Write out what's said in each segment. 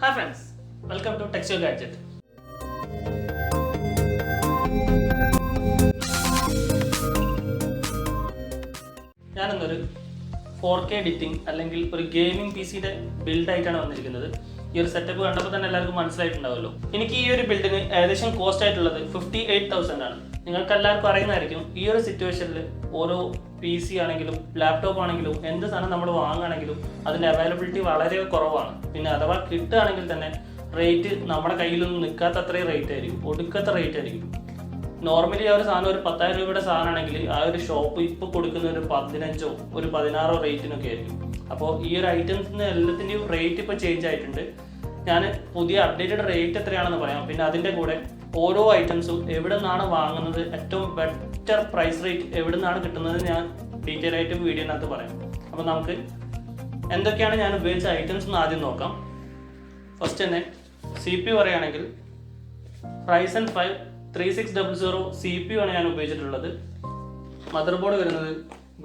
Hi friends, welcome to Texture Gadget. ഞാനൊന്നൊരു 4K editing അല്ലെങ്കിൽ ഒരു gaming P സിയുടെ ബിൽഡായിട്ടാണ് വന്നിരിക്കുന്നത്. ഈ ഒരു സെറ്റപ്പ് കണ്ടപ്പോൾ തന്നെ എല്ലാവർക്കും മനസ്സിലായിട്ടുണ്ടാവുമല്ലോ. എനിക്ക് ഈ ഒരു ബിൽഡിന് ഏകദേശം കോസ്റ്റ് ആയിട്ടുള്ളത് 58,000 ആണ്. നിങ്ങൾക്ക് എല്ലാവർക്കും അറിയുന്നതായിരിക്കും ഈ ഒരു സിറ്റുവേഷനിൽ ഓരോ പി സി ആണെങ്കിലും ലാപ്ടോപ്പ് ആണെങ്കിലും എന്ത് സാധനം നമ്മൾ വാങ്ങുകയാണെങ്കിലും അതിൻ്റെ അവൈലബിലിറ്റി വളരെ കുറവാണ്. പിന്നെ അഥവാ കിട്ടുകയാണെങ്കിൽ തന്നെ റേറ്റ് നമ്മുടെ കയ്യിലൊന്നും നിൽക്കാത്ത അത്രയും റേറ്റ് ആയിരിക്കും, ഒടുക്കത്തെ റേറ്റ് ആയിരിക്കും. നോർമലി ആ ഒരു സാധനം ഒരു 10,000 രൂപയുടെ സാധനമാണെങ്കിൽ ആ ഒരു ഷോപ്പ് ഇപ്പോൾ കൊടുക്കുന്ന ഒരു 15 ഒരു 16 റേറ്റിനൊക്കെ ആയിരിക്കും. അപ്പോൾ ഈ ഒരു ഐറ്റംസിന് എല്ലാത്തിൻ്റെയും റേറ്റ് ഇപ്പോൾ ചേഞ്ച് ആയിട്ടുണ്ട്. ഞാൻ പുതിയ അപ്ഡേറ്റഡ് റേറ്റ് എത്രയാണെന്ന് പറയാം. പിന്നെ അതിൻ്റെ കൂടെ ഓരോ ഐറ്റംസും എവിടെ നിന്നാണ് വാങ്ങുന്നത്, ഏറ്റവും ബെറ്റർ പ്രൈസ് റേറ്റ് എവിടെ നിന്നാണ് കിട്ടുന്നത് ഞാൻ ഡീറ്റെയിൽ ആയിട്ട് വീഡിയോനകത്ത് പറയാം. അപ്പോൾ നമുക്ക് എന്തൊക്കെയാണ് ഞാൻ ഉപയോഗിച്ച ഐറ്റംസ് എന്ന് ആദ്യം നോക്കാം. ഫസ്റ്റ് തന്നെ CPU പറയുകയാണെങ്കിൽ Ryzen 5 3600 CPU ആണ് ഞാൻ ഉപയോഗിച്ചിട്ടുള്ളത്. മദർ ബോർഡ് വരുന്നത്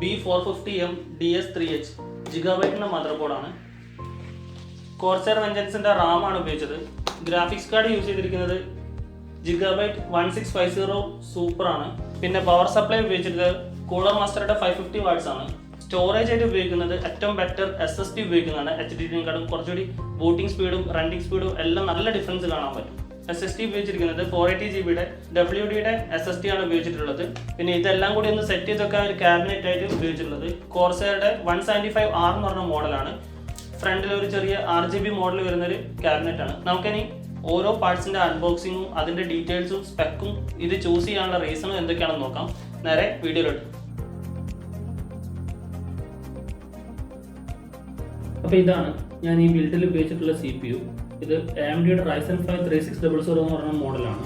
B450M DS3H GB മദർ ബോർഡാണ്. കോർസെയർ വെഞ്ചൻസിൻ്റെ റാം ആണ് ഉപയോഗിച്ചത്. ഗ്രാഫിക്സ് കാർഡ് യൂസ് ചെയ്തിരിക്കുന്നത് GB 1650 സൂപ്പർ ആണ്. പിന്നെ പവർ സപ്ലൈ ഉപയോഗിച്ചിട്ട് കൂളർ മാസ്റ്ററുടെ 550 വാട്ട്സ് ആണ്. സ്റ്റോറേജ് ആയിട്ട് ഉപയോഗിക്കുന്നത് ഏറ്റവും ബെറ്റർ SSD ഉപയോഗിക്കുന്നതാണ്. HDD-നെക്കാളും കുറച്ചുകൂടി ബൂട്ടിംഗ് സ്പീഡും റണ്ണിങ് സ്പീഡും എല്ലാം നല്ല ഡിഫറൻസ് കാണാൻ പറ്റും. SSD ഉപയോഗിച്ചിരിക്കുന്നത് 480 GB WD-യുടെ SSD ആണ് ഉപയോഗിച്ചിട്ടുള്ളത്. പിന്നെ ഇതെല്ലാം കൂടി ഒന്ന് സെറ്റ് ചെയ്ത് വെക്കാൻ ഒരു ക്യാബിനറ്റ് ആയിട്ട് ഉപയോഗിച്ചിട്ടുള്ളത് കോർസെയറുടെ 175R എന്ന് പറഞ്ഞ മോഡലാണ്. ഫ്രണ്ടിൽ ഒരു ചെറിയ RGB മോഡൽ വരുന്നൊരു ക്യാബിനറ്റ് ആണ്. നമുക്കിനി ഓരോ പാർട്സിൻ്റെ അൺബോക്സിങ്ങും അതിൻ്റെ ഡീറ്റെയിൽസും സ്പെക്കും ഇത് ചൂസ് ചെയ്യാനുള്ള റീസണും എന്തൊക്കെയാണെന്ന് നോക്കാം. നേരെ വീഡിയോയിലോട്ട്. അപ്പോൾ ഇതാണ് ഞാൻ ഈ ബിൽഡിൽ ഉപയോഗിച്ചിട്ടുള്ള CPU. ഇത് AMDയുടെ Ryzen 5 3600 എന്ന് പറഞ്ഞ മോഡലാണ്.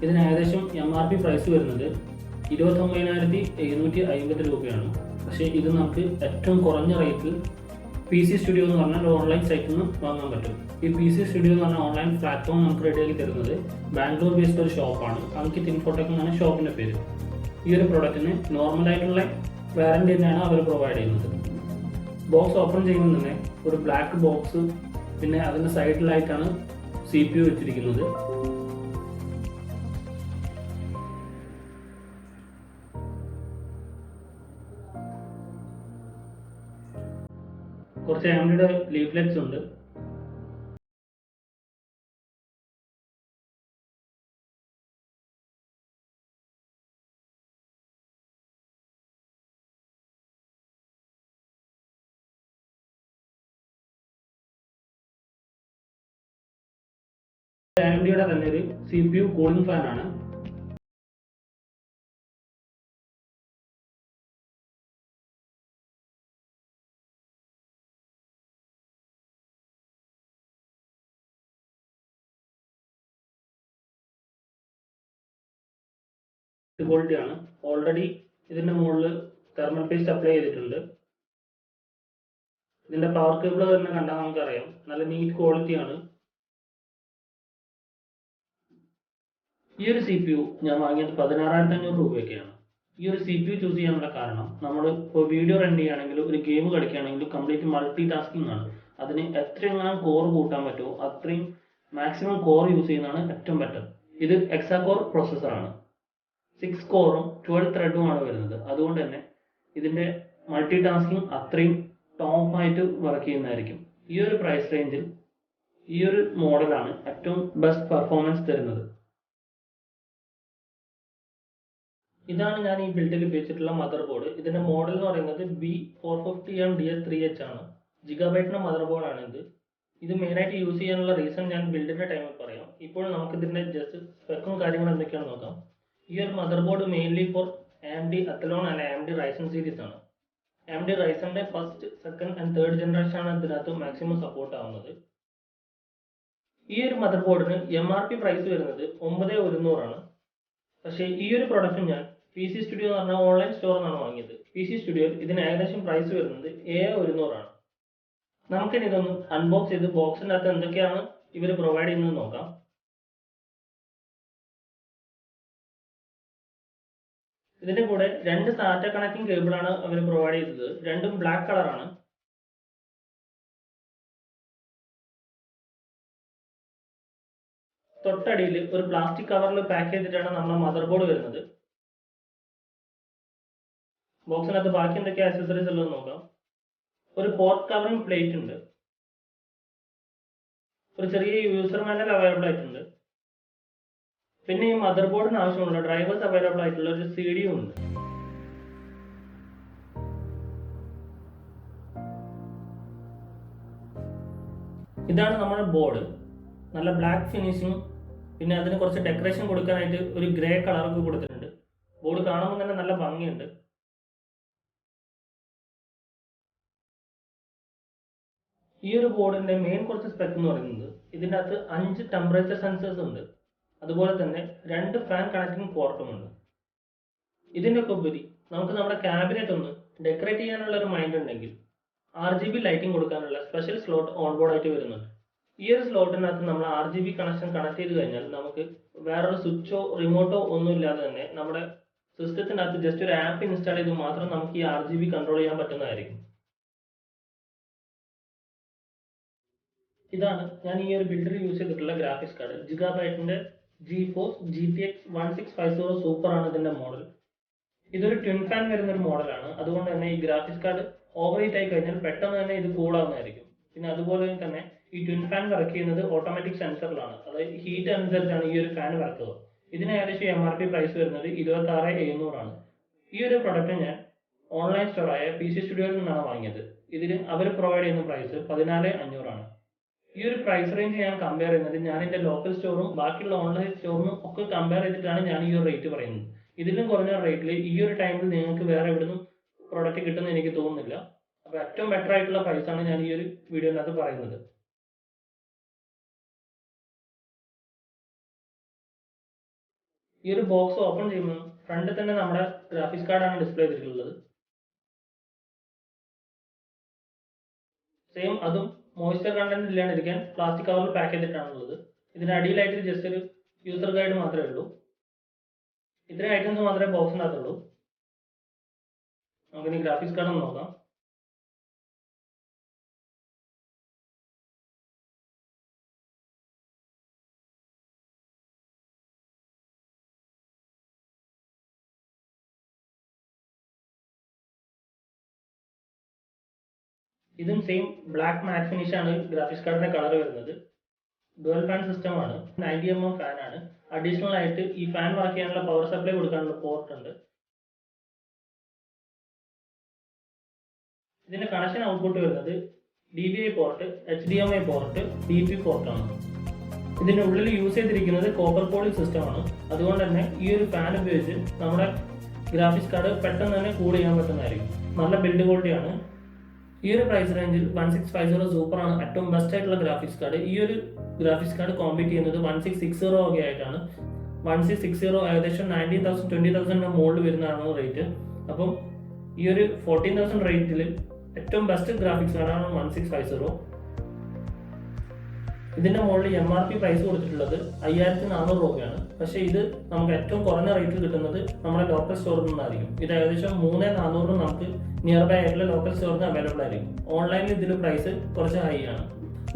ഇതിന് ഏകദേശം MRP പ്രൈസ് വരുന്നത് 29,750 രൂപയാണ്. പക്ഷേ ഇത് നമുക്ക് ഏറ്റവും കുറഞ്ഞ റേറ്റിൽ PC സ്റ്റുഡിയോ എന്ന് പറഞ്ഞാൽ ഓൺലൈൻ സൈറ്റിൽ നിന്ന് വാങ്ങാൻ പറ്റും. ഈ PC സ്റ്റുഡിയോ എന്ന് പറഞ്ഞാൽ ഓൺലൈൻ പ്ലാറ്റ്ഫോം നമുക്ക് റെഡിയാക്കി തരുന്നത് ബാംഗ്ലൂർ ബേസ്ഡ് ഒരു ഷോപ്പാണ്. അങ്കിത് ഇൻഫോടെക് എന്നാണ് ഷോപ്പിൻ്റെ പേര്. ഈ ഒരു പ്രൊഡക്റ്റിന് നോർമലായിട്ടുള്ള വാറൻറ്റി തന്നെയാണ് അവർ പ്രൊവൈഡ് ചെയ്യുന്നത്. ബോക്സ് ഓപ്പൺ ചെയ്യുമ്പോൾ തന്നെ ഒരു ബ്ലാക്ക് ബോക്സ്, പിന്നെ അതിൻ്റെ സൈഡിലായിട്ടാണ് CPU വെച്ചിരിക്കുന്നത്. കുറച്ച് AMDയുടെ ലീഫ്ലെറ്റ്സ് ഉണ്ട്. AMDയുടെ തന്നെ ഒരു CPU കൂളിംഗ് ഫാൻ ആണ്. ക്വാളിറ്റി ആണ്. ഓൾറെഡി ഇതിന്റെ മുകളിൽ തെർമൽ പേസ്റ്റ് അപ്ലൈ ചെയ്തിട്ടുണ്ട്. ഇതിന്റെ പവർ കേബിൾ തന്നെ കണ്ടാൽ നമുക്കറിയാം നല്ല നീറ്റ് ക്വാളിറ്റി ആണ്. ഈ ഒരു CPU ഞാൻ വാങ്ങിയത് 16,500 രൂപയൊക്കെയാണ്. ഈ ഒരു CPU ചൂസ് ചെയ്യാനുള്ള കാരണം നമ്മൾ ഇപ്പോൾ വീഡിയോ റെൻഡ് ചെയ്യുകയാണെങ്കിലും ഒരു ഗെയിം കളിക്കുകയാണെങ്കിലും കംപ്ലീറ്റ് മൾട്ടി ടാസ്കിംഗ് ആണ്. അതിന് എത്രയെങ്കിലും കോർ കൂട്ടാൻ പറ്റുമോ അത്രയും മാക്സിമം കോർ യൂസ് ചെയ്യുന്നതാണ് ഏറ്റവും ബെറ്റർ. ഇത് എക്സാ കോർ പ്രോസസ്സറാണ്. 6 കോറും 12 ത്രെഡുമാണ് വരുന്നത്. അതുകൊണ്ട് തന്നെ ഇതിൻ്റെ മൾട്ടി ടാസ്കിംഗ് അത്രയും ടോപ്പായിട്ട് വർക്ക് ചെയ്യുന്നതായിരിക്കും. ഈ ഒരു പ്രൈസ് റേഞ്ചിൽ ഈ ഒരു മോഡലാണ് ഏറ്റവും ബെസ്റ്റ് പെർഫോമൻസ് തരുന്നത്. ഇതാണ് ഞാൻ ഈ ബിൽഡിൽ ഉപയോഗിച്ചിട്ടുള്ള മദർ ബോർഡ്. ഇതിന്റെ മോഡൽ എന്ന് പറയുന്നത് B450M DS3H ആണ്. GB മദർ ബോർഡാണ് ഇത്. ഇത് മെയിനായിട്ട് യൂസ് ചെയ്യാനുള്ള റീസൺ ഞാൻ ബിൽഡിന്റെ ടൈമിൽ പറയാം. ഇപ്പോൾ നമുക്ക് ഇതിന്റെ ജസ്റ്റ് സ്പെക്കും കാര്യങ്ങളും എന്തൊക്കെയാണെന്ന് നോക്കാം. ഈ ഒരു motherboard mainly for AMD Athlon അല്ല AMD Ryzen സീരീസ് ആണ്. AMD Ryzenന്റെ first, second and third generation ആണ് ഇതിനകത്ത് മാക്സിമം സപ്പോർട്ട് ആവുന്നത്. ഈ ഒരു മദർ ബോർഡിന് MRP പ്രൈസ് വരുന്നത് 9,100 ആണ്. പക്ഷേ ഈ ഒരു പ്രൊഡക്റ്റ് ഞാൻ PC സ്റ്റുഡിയോ എന്ന് പറഞ്ഞാൽ ഓൺലൈൻ സ്റ്റോറിൽ നിന്നാണ് വാങ്ങിയത്. PC സ്റ്റുഡിയോയിൽ ഇതിന് ഏകദേശം പ്രൈസ് വരുന്നത് 7,100 ആണ്. നമുക്കിനി ഇതൊന്ന് അൺബോക്സ് ചെയ്ത് ബോക്സിനകത്ത് എന്തൊക്കെയാണ് ഇവർ പ്രൊവൈഡ് ചെയ്യുന്നത് നോക്കാം. ഇതിന്റെ കൂടെ 2 SATA കണക്റ്റിംഗ് കേബിളാണ് അവർ പ്രൊവൈഡ് ചെയ്തത്. രണ്ടും ബ്ലാക്ക് കളറാണ്. തൊട്ടടിയിൽ ഒരു പ്ലാസ്റ്റിക് കവറിൽ പാക്ക് ചെയ്തിട്ടാണ് നമ്മുടെ മദർ ബോർഡ് വരുന്നത്. ബോക്സിനകത്ത് ബാക്കി എന്തൊക്കെ ആക്സസറീസ് ഉള്ളത് നോക്കാം. ഒരു പോർട്ട് കവറിംഗ് പ്ലേറ്റ് ഉണ്ട്. ഒരു ചെറിയ യൂസർ മാനുവൽ അവൈലബിൾ ആയിട്ടുണ്ട്. പിന്നെ ഈ മദർ ബോർഡിന് ആവശ്യമുള്ള ഡ്രൈവേഴ്സ് അവൈലബിൾ ആയിട്ടുള്ള ഒരു സിഡിയും ഉണ്ട്. ഇതാണ് നമ്മുടെ ബോർഡ്. നല്ല ബ്ലാക്ക് ഫിനിഷിങ്, പിന്നെ അതിന് കുറച്ച് ഡെക്കറേഷൻ കൊടുക്കാനായിട്ട് ഒരു ഗ്രേ കളറൊക്കെ കൊടുത്തിട്ടുണ്ട്. ബോർഡ് കാണുമ്പോൾ തന്നെ നല്ല ഭംഗിയുണ്ട്. ഈ ഒരു ബോർഡിന്റെ മെയിൻ കുറച്ച് സ്പെക് എന്ന് പറയുന്നത് ഇതിൻ്റെ അകത്ത് 5 ടെമ്പറേച്ചർ സെൻസേഴ്സ് ഉണ്ട്. അതുപോലെ തന്നെ 2 ഫാൻ കണക്റ്റിംഗ് പോർട്ടും ഉണ്ട്. ഇതിൻ്റെ ഒക്കെ ഉപരി നമുക്ക് നമ്മുടെ ക്യാബിനറ്റ് ഒന്ന് ഡെക്കറേറ്റ് ചെയ്യാനുള്ള ഒരു മൈൻഡ് ഉണ്ടെങ്കിൽ RGB ലൈറ്റിംഗ് കൊടുക്കാനുള്ള സ്പെഷ്യൽ സ്ലോട്ട് ഓൺ ബോർഡ് ആയിട്ട് വരുന്നുണ്ട്. ഈ ഒരു സ്ലോട്ടിനകത്ത് നമ്മൾ RGB കണക്ഷൻ കണക്ട് ചെയ്ത് കഴിഞ്ഞാൽ നമുക്ക് വേറൊരു സ്വിച്ചോ റിമോട്ടോ ഒന്നും ഇല്ലാതെ തന്നെ നമ്മുടെ സിസ്റ്റത്തിനകത്ത് ജസ്റ്റ് ഒരു ആപ്പ് ഇൻസ്റ്റാൾ ചെയ്ത് മാത്രം നമുക്ക് ഈ RGB കൺട്രോൾ ചെയ്യാൻ പറ്റുന്നതായിരിക്കും. ഇതാണ് ഞാൻ ഈ ഒരു ബിൽഡർ യൂസ് ചെയ്തിട്ടുള്ള ഗ്രാഫിക്സ് കാർഡ്. ജിഗാബൈറ്റിന്റെ GeForce GTX 1650 സൂപ്പർ ആണ് ഇതിന്റെ മോഡൽ. ഇതൊരു ട്വിൻ ഫാൻ വരുന്ന ഒരു മോഡലാണ്. അതുകൊണ്ട് തന്നെ ഈ ഗ്രാഫിക്സ് കാർഡ് ഓവർ ഹീറ്റ് ആയി കഴിഞ്ഞാൽ പെട്ടെന്ന് തന്നെ ഇത് കൂളാവുന്നതായിരിക്കും. പിന്നെ അതുപോലെ തന്നെ ഈ ട്വിൻ ഫാൻ വർക്ക് ചെയ്യുന്നത് ഓട്ടോമാറ്റിക് സെൻസറിലാണ്. അതായത് ഹീറ്റ് അനുസരിച്ചാണ് ഈ ഒരു ഫാൻ വർക്ക് ചെയ്യുക. ഇതിന് ഏകദേശം MRP പ്രൈസ് വരുന്നത് 26,700 ആണ്. ഈ ഒരു പ്രൊഡക്റ്റ് ഞാൻ ഓൺലൈൻ സ്റ്റോറായ PC സ്റ്റുഡിയോയിൽ നിന്നാണ് വാങ്ങിയത്. ഇതിന് അവർ പ്രൊവൈഡ് ചെയ്യുന്ന പ്രൈസ് 14,500 ആണ്. ഈ ഒരു പ്രൈസ് റേഞ്ച് ഞാൻ കമ്പയർ ചെയ്യുന്നത് ഞാൻ എൻ്റെ ലോക്കൽ സ്റ്റോറും ബാക്കിയുള്ള ഓൺലൈൻ സ്റ്റോറിനും ഒക്കെ കമ്പയർ ചെയ്തിട്ടാണ് ഞാൻ ഈ ഒരു റേറ്റ് പറയുന്നത്. ഇതിലും കുറഞ്ഞ റേറ്റിൽ ഈ ഒരു ടൈമിൽ നിങ്ങൾക്ക് വേറെ എവിടുന്നും പ്രോഡക്റ്റ് കിട്ടുമെന്ന് എനിക്ക് തോന്നുന്നില്ല. അപ്പോൾ ഏറ്റവും ബെറ്റർ ആയിട്ടുള്ള പ്രൈസാണ് ഞാൻ ഈ ഒരു വീഡിയോനകത്ത് പറയുന്നത്. ഈ ഒരു ബോക്സ് ഓപ്പൺ ചെയ്യുമ്പോൾ ഫ്രണ്ടിൽ തന്നെ നമ്മുടെ ഗ്രാഫിക്സ് കാർഡാണ് ഡിസ്പ്ലേ ചെയ്തിട്ടുള്ളത്. സെയിം അതും മോയ്സ്ചർ കണ്ടന്റ് ഇല്ലാണ്ടിരിക്കാൻ പ്ലാസ്റ്റിക് കവറിൽ പാക്ക് ചെയ്തിട്ടാണുള്ളത്. ഇതിന് അടിയിലായിട്ട് ജസ്റ്റ് ഒരു യൂസർ ഗൈഡ് മാത്രമേ ഉള്ളൂ. ഇത്രയും ഐറ്റംസ് മാത്രമേ ബോക്സിനകത്തുള്ളൂ. നമുക്കിനി ഗ്രാഫിക്സ് കാർഡ് ഒന്ന് നോക്കാം. ഇതും സെയിം ബ്ലാക്ക് മാറ്റ് ഫിനിഷ് ആണ് ഗ്രാഫിക്സ് കാർഡിന്റെ കളർ വരുന്നത്. ഡുവൽ ഫാൻ സിസ്റ്റം ആണ്. 90 mm ഫാൻ ആണ്. അഡീഷണൽ ആയിട്ട് ഈ ഫാൻ വർക്ക് ചെയ്യാനുള്ള പവർ സപ്ലൈ കൊടുക്കാനുള്ള പോർട്ട് ഉണ്ട്. ഇതിന്റെ കണക്ഷൻ ഔട്ട്പുട്ട് വരുന്നത് DVI port, HDMI port, DP പോർട്ടാണ്. ഇതിന്റെ ഉള്ളിൽ യൂസ് ചെയ്തിരിക്കുന്നത് കോപ്പർ കോളിംഗ് സിസ്റ്റം ആണ്. അതുകൊണ്ട് തന്നെ ഈ ഒരു ഫാൻ ഉപയോഗിച്ച് നമ്മുടെ ഗ്രാഫിക്സ് കാർഡ് പെട്ടെന്ന് തന്നെ കൂൾ ചെയ്യാൻ പറ്റുന്നതായിരിക്കും. നല്ല ബിൽഡ് ക്വാളിറ്റിയാണ്. ഈ ഒരു പ്രൈസ് റേഞ്ചിൽ 1650 സൂപ്പർ ആണ് ഏറ്റവും ബെസ്റ്റ് ആയിട്ടുള്ള ഗ്രാഫിക്സ് കാർഡ്. ഈ ഒരു ഗ്രാഫിക്സ് കാർഡ് കോമ്പീറ്റ് ചെയ്യുന്നത് 1660 ഒക്കെ ആയിട്ടാണ്. 1660 ഏകദേശം 19,000 20,000 മുകളിൽ വരുന്നതാണ് റേറ്റ്. അപ്പം ഈ ഒരു 14,000 റേറ്റിൽ ഏറ്റവും ബെസ്റ്റ് ഗ്രാഫിക്സ് കാർഡാണ് 1650. ഇതിന്റെ മുകളിൽ MRP പ്രൈസ് കൊടുത്തിട്ടുള്ളത് 5,400 രൂപയാണ്. പക്ഷേ ഇത് നമുക്ക് ഏറ്റവും കുറഞ്ഞ റേറ്റിൽ കിട്ടുന്നത് നമ്മുടെ ലോക്കൽ സ്റ്റോറിൽ നിന്നായിരിക്കും. ഇത് ഏകദേശം 3,400 നമുക്ക് നിയർ ബൈ ആയിട്ടുള്ള ലോക്കൽ സ്റ്റോറിന് അവൈലബിൾ ആയിരിക്കും. ഓൺലൈനിൽ ഇതിന്റെ പ്രൈസ് കുറച്ച് ഹൈ ആണ്.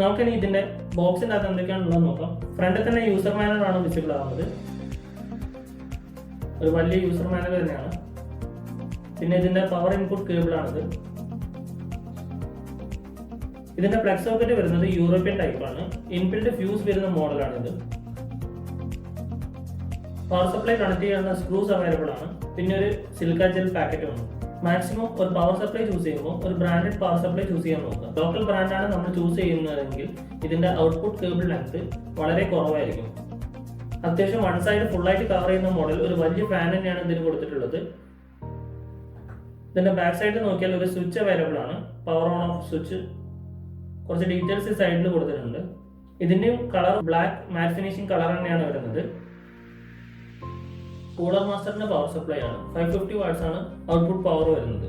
നമുക്കിനി ഇതിന്റെ ബോക്സിന്റെ അകത്ത് എന്തൊക്കെയാണുള്ളത് നോക്കാം. ഫ്രണ്ടിൽ തന്നെ യൂസർ മാനുവൽ ആണ് വിസിബിൾ ആവുന്നത്. ഒരു വലിയ യൂസർ മാനുവൽ തന്നെയാണ്. പിന്നെ ഇതിന്റെ പവർ ഇൻപുട്ട് കേബിൾ ആണിത്. ഇതിന്റെ പ്ലഗ് സോക്കറ്റ് വരുന്നത് യൂറോപ്യൻ ടൈപ്പ് ആണ്. ഇൻബിൽറ്റ് ഫ്യൂസ് വരുന്ന മോഡലാണിത്. പവർ സപ്ലൈ കണക്ട് ചെയ്യാനുള്ള സ്ക്രൂസ് അവൈലബിൾ ആണ്. പിന്നെ ഒരു സിലിക്ക ജെൽ പാക്കറ്റും ഉണ്ട്. മാക്സിമം ഒരു പവർ സപ്ലൈ ചൂസ് ചെയ്യുമ്പോൾ ഒരു ബ്രാൻഡഡ് പവർ സപ്ലൈ ചൂസ് ചെയ്യാൻ നോക്കുക. ലോക്കൽ ബ്രാൻഡാണ് നമ്മൾ ചൂസ് ചെയ്യുന്നതെങ്കിൽ ഇതിന്റെ ഔട്ട്പുട്ട് കേബിൾ ലെങ്ത് വളരെ കുറവായിരിക്കും. അത്യാവശ്യം വൺ സൈഡ് ഫുള്ളായിട്ട് കവർ ചെയ്യുന്ന മോഡൽ ഒരു വലിയ ഫാൻ തന്നെയാണ് ഇതിന് കൊടുത്തിട്ടുള്ളത്. ഇതിന്റെ ബാക്ക് സൈഡ് നോക്കിയാൽ ഒരു സ്വിച്ച് അവൈലബിൾ ആണ്. Power on off switch. കുറച്ച് ഡീറ്റെയിൽസ് സൈഡിൽ കൊടുത്തിട്ടുണ്ട്. ഇതിന്റെ കളർ ബ്ലാക്ക് മാറ്റ് ഫിനിഷിംഗ് കളർ തന്നെയാണ് വരുന്നത്. കൂളർ മാസ്റ്ററിന്റെ പവർ സപ്ലൈ ആണ്. 550 വാട്ട്സ് ആണ് ഔട്ട്പുട്ട് പവർ വരുന്നത്.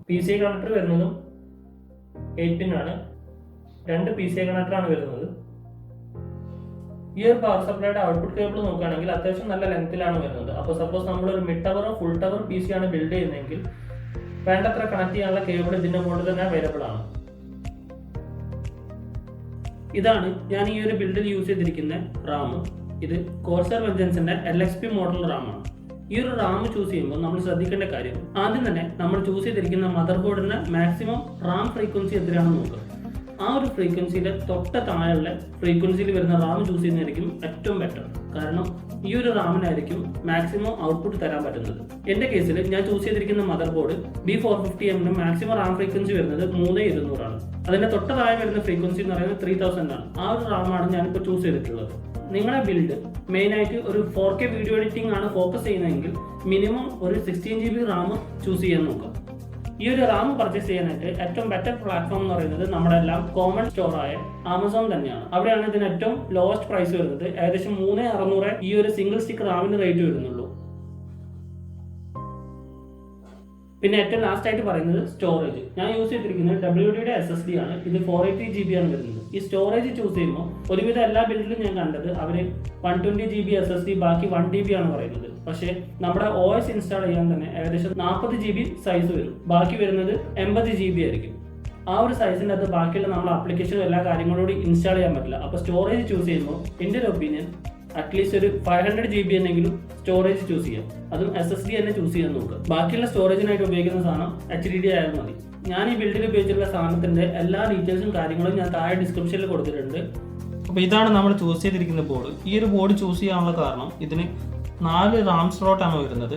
PCI കണക്ടർ വരുന്നതും 8 പിൻ ആണ്. 2 PCI കണക്ടറാണ് വരുന്നത്. ഈ ഒരു പവർ സപ്ലൈയുടെ ഔട്ട്പുട്ട് കേബിൾ നോക്കുകയാണെങ്കിൽ അത്യാവശ്യം നല്ല ലെങ്ത്തിലാണ് വരുന്നത്. അപ്പോൾ സപ്പോസ് നമ്മളൊരു മിഡ് ടവറോ ഫുൾ ടവർ PC ആണ് ബിൽഡ് ചെയ്യുന്നതെങ്കിൽ വേണ്ടത്ര കണക്ട് ചെയ്യാനുള്ള കേബിൾ ഇതിന്റെ മുകളിൽ തന്നെ അവൈലബിൾ ആണ്. ഇതാണ് ഞാൻ ഈ ഒരു ബിൽഡിൽ യൂസ് ചെയ്തിരിക്കുന്ന റാം. ഇത് കോർസർ വെഞ്ചൻസിന്റെ LXP മോഡൽ റാം ആണ്. ഈ ഒരു റാം ചൂസ് ചെയ്യുമ്പോൾ നമ്മൾ ശ്രദ്ധിക്കേണ്ട കാര്യം, ആദ്യം തന്നെ നമ്മൾ ചൂസ് ചെയ്തിരിക്കുന്ന മദർ ബോർഡിന്റെ മാക്സിമം റാം ഫ്രീക്വൻസി എത്രയാണെന്ന് നോക്കുക. ആ ഒരു ഫ്രീക്വൻസിയുടെ തൊട്ട താഴെയുള്ള ഫ്രീക്വൻസിയിൽ വരുന്ന റാം ചൂസ് ചെയ്യുന്നതായിരിക്കും ഏറ്റവും ബെറ്റർ. കാരണം ഈ ഒരു റാമിനായിരിക്കും മാക്സിമം ഔട്ട്പുട്ട് തരാൻ പറ്റുന്നത്. എന്റെ കേസിൽ ഞാൻ ചൂസ് ചെയ്തിരിക്കുന്ന mother board B450M maximum Ram frequency വരുന്നത് 3200 ആണ്. അതിന്റെ തൊട്ട താഴെ വരുന്ന ഫ്രീക്വൻസി എന്ന് പറയുന്നത് 3000 ആണ്. ആ ഒരു റാമാണ് ഞാനിപ്പോൾ ചൂസ് ചെയ്തിട്ടുള്ളത്. നിങ്ങളുടെ ബിൽഡ് മെയിനായിട്ട് ഒരു 4K വീഡിയോ എഡിറ്റിംഗ് ആണ് ഫോക്കസ് ചെയ്യുന്നതെങ്കിൽ മിനിമം ഒരു 16 GB റാം ചൂസ് ചെയ്യാൻ നോക്കുക. ഈ ഒരു റാം പർച്ചേസ് ചെയ്യാനായിട്ട് ഏറ്റവും ബെറ്റർ പ്ലാറ്റ്ഫോം എന്ന് പറയുന്നത് നമ്മുടെ എല്ലാം കോമൺ സ്റ്റോർ ആയ ആമസോൺ തന്നെയാണ്. അവിടെയാണ് ഇതിന് ഏറ്റവും ലോവസ്റ്റ് പ്രൈസ് വരുന്നത്. ഏകദേശം 3600 ഈ ഒരു സിംഗിൾ സ്റ്റിക്ക് റാമിന് റേറ്റ് വരുന്നുള്ളൂ. പിന്നെ ഏറ്റവും ലാസ്റ്റ് ആയിട്ട് പറയുന്നത് സ്റ്റോറേജ്. ഞാൻ യൂസ് ചെയ്തിരിക്കുന്നത് WD-യുടെ SSD ആണ്. ഇത് 480 GB ആണ് വരുന്നത്. ഈ സ്റ്റോറേജ് ചൂസ് ചെയ്യുമ്പോൾ ഒരുവിധം എല്ലാ ബിൽഡിലും ഞാൻ കണ്ടത് അവർ 120 GB SSD ബാക്കി 1 TB ആണ് പറയുന്നത്. പക്ഷേ നമ്മുടെ OS ഇൻസ്റ്റാൾ ചെയ്യാൻ തന്നെ ഏകദേശം 40 GB സൈസ് വരും. ബാക്കി വരുന്നത് 80 GB ആയിരിക്കും. ആ ഒരു സൈസിൻ്റെ അത് ബാക്കിയുള്ള നമ്മുടെ ആപ്ലിക്കേഷനും എല്ലാ കാര്യങ്ങളോടും ഇൻസ്റ്റാൾ ചെയ്യാൻ പറ്റില്ല. അപ്പോൾ സ്റ്റോറേജ് ചൂസ് ചെയ്യുമ്പോൾ എൻ്റെ ഒരു ഒപ്പീനിയൻ അറ്റ്ലീസ്റ്റ് ഒരു 500 GB എന്നെങ്കിലും സ്റ്റോറേജ് ചൂസ് ചെയ്യാം. അതും SSD തന്നെ ചൂസ് ചെയ്യാൻ നോക്കുക. ബാക്കിയുള്ള സ്റ്റോറേജിനായിട്ട് ഉപയോഗിക്കുന്ന സാധനം HDD ആയാലും മതി. ഞാൻ ഈ ബിൽഡിൽ ഉപയോഗിച്ചിട്ടുള്ള സാധനത്തിന്റെ എല്ലാ ഡീറ്റെയിൽസും കാര്യങ്ങളും ഞാൻ താഴെ ഡിസ്ക്രിപ്ഷനിൽ കൊടുത്തിട്ടുണ്ട്. അപ്പോൾ ഇതാണ് നമ്മൾ ചൂസ് ചെയ്തിരിക്കുന്ന ബോർഡ്. ഈ ഒരു ബോർഡ് ചൂസ് ചെയ്യാനുള്ള കാരണം ഇതിന് 4 റാം സ്ലോട്ടാണ് വരുന്നത്.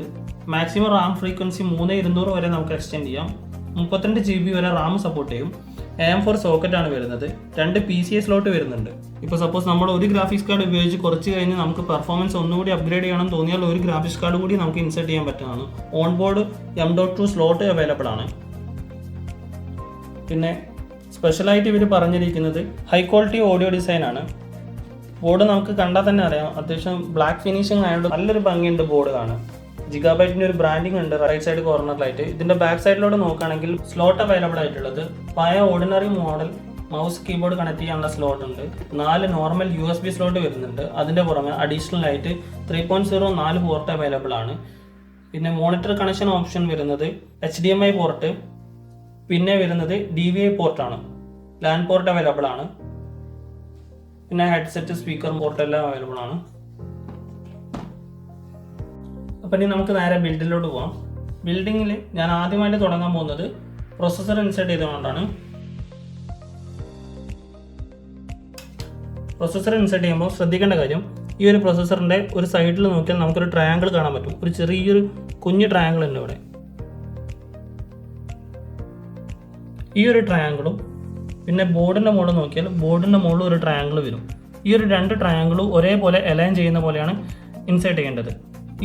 മാക്സിമം റാം ഫ്രീക്വൻസി 3200 വരെ നമുക്ക് എക്സ്റ്റെൻഡ് ചെയ്യാം. 32 GB വരെ റാം സപ്പോർട്ട് ചെയ്യും. AM4 സോക്കറ്റ് ആണ് വരുന്നത്. 2 PCI സ്ലോട്ട് വരുന്നുണ്ട്. ഇപ്പോൾ സപ്പോസ് നമ്മൾ ഒരു ഗ്രാഫിക്സ് കാർഡ് ഉപയോഗിച്ച് കുറച്ച് കഴിഞ്ഞ് നമുക്ക് പെർഫോമൻസ് ഒന്നുകൂടി അപ്ഗ്രേഡ് ചെയ്യണം തോന്നിയാൽ ഒരു ഗ്രാഫിക്സ് കാർഡ് കൂടി നമുക്ക് ഇൻസെർട്ട് ചെയ്യാൻ പറ്റുന്നതാണ്. On board M.2 slot available ആണ്. പിന്നെ സ്പെഷ്യലായിട്ട് ഇവർ പറഞ്ഞിരിക്കുന്നത് ഹൈ ക്വാളിറ്റി ഓഡിയോ ഡിസൈൻ ആണ്. ബോർഡ് നമുക്ക് കണ്ടാൽ തന്നെ അറിയാം, അത്യാവശ്യം ബ്ലാക്ക് ഫിനിഷിംഗ് ആയതുകൊണ്ട് നല്ലൊരു ഭംഗിയുണ്ട് ബോർഡ് കാണാൻ. ജിഗാബൈറ്റിൻ്റെ ഒരു ബ്രാൻഡിങ് ഉണ്ട് റൈറ്റ് സൈഡ് കോർണറിലായിട്ട്. ഇതിൻ്റെ ബാക്ക് സൈഡിലോട്ട് നോക്കുകയാണെങ്കിൽ സ്ലോട്ട് അവൈലബിൾ ആയിട്ടുള്ളത് പഴയ ordinary model mouse keyboard connect ചെയ്യാനുള്ള സ്ലോട്ട് ഉണ്ട്. 4 നോർമൽ USB സ്ലോട്ട് വരുന്നുണ്ട്. അതിൻ്റെ പുറമെ അഡീഷണൽ ആയിട്ട് 3.0 4 പോർട്ട് അവൈലബിൾ ആണ്. പിന്നെ മോണിറ്റർ കണക്ഷൻ ഓപ്ഷൻ വരുന്നത് HDMI പോർട്ട്, പിന്നെ വരുന്നത് DVI പോർട്ടാണ്. LAN പോർട്ട് അവൈലബിൾ ആണ്. പിന്നെ ഹെഡ്സെറ്റ് സ്പീക്കർ പോർട്ട് എല്ലാം അവൈലബിൾ ആണ്. അപ്പം ഇനി നമുക്ക് നേരെ ബിൽഡിലോട്ട് പോകാം. ബിൽഡിങ്ങിൽ ഞാൻ ആദ്യമായിട്ട് തുടങ്ങാൻ പോകുന്നത് പ്രൊസസ്സർ ഇൻസേർട്ട് ചെയ്തുകൊണ്ടാണ്. പ്രൊസസ്സർ ഇൻസേർട്ട് ചെയ്യുമ്പോൾ ശ്രദ്ധിക്കേണ്ട കാര്യം, ഈ ഒരു പ്രൊസസ്സറിൻ്റെ ഒരു സൈഡിൽ നോക്കിയാൽ നമുക്കൊരു ട്രയാങ്കിൾ കാണാൻ പറ്റും. ഒരു ചെറിയൊരു കുഞ്ഞു ട്രയാങ്കിൾ ഉണ്ട് ഇവിടെ. ഈ ഒരു ട്രയാങ്കിളും പിന്നെ ബോർഡിൻ്റെ മുകളിൽ നോക്കിയാൽ ബോർഡിൻ്റെ മുകളിൽ ഒരു ട്രയാങ്കിൾ വരും. ഈ ഒരു 2 ട്രയാങ്കിളും ഒരേപോലെ അലൈൻ ചെയ്യുന്ന പോലെയാണ് ഇൻസേർട്ട് ചെയ്യേണ്ടത്.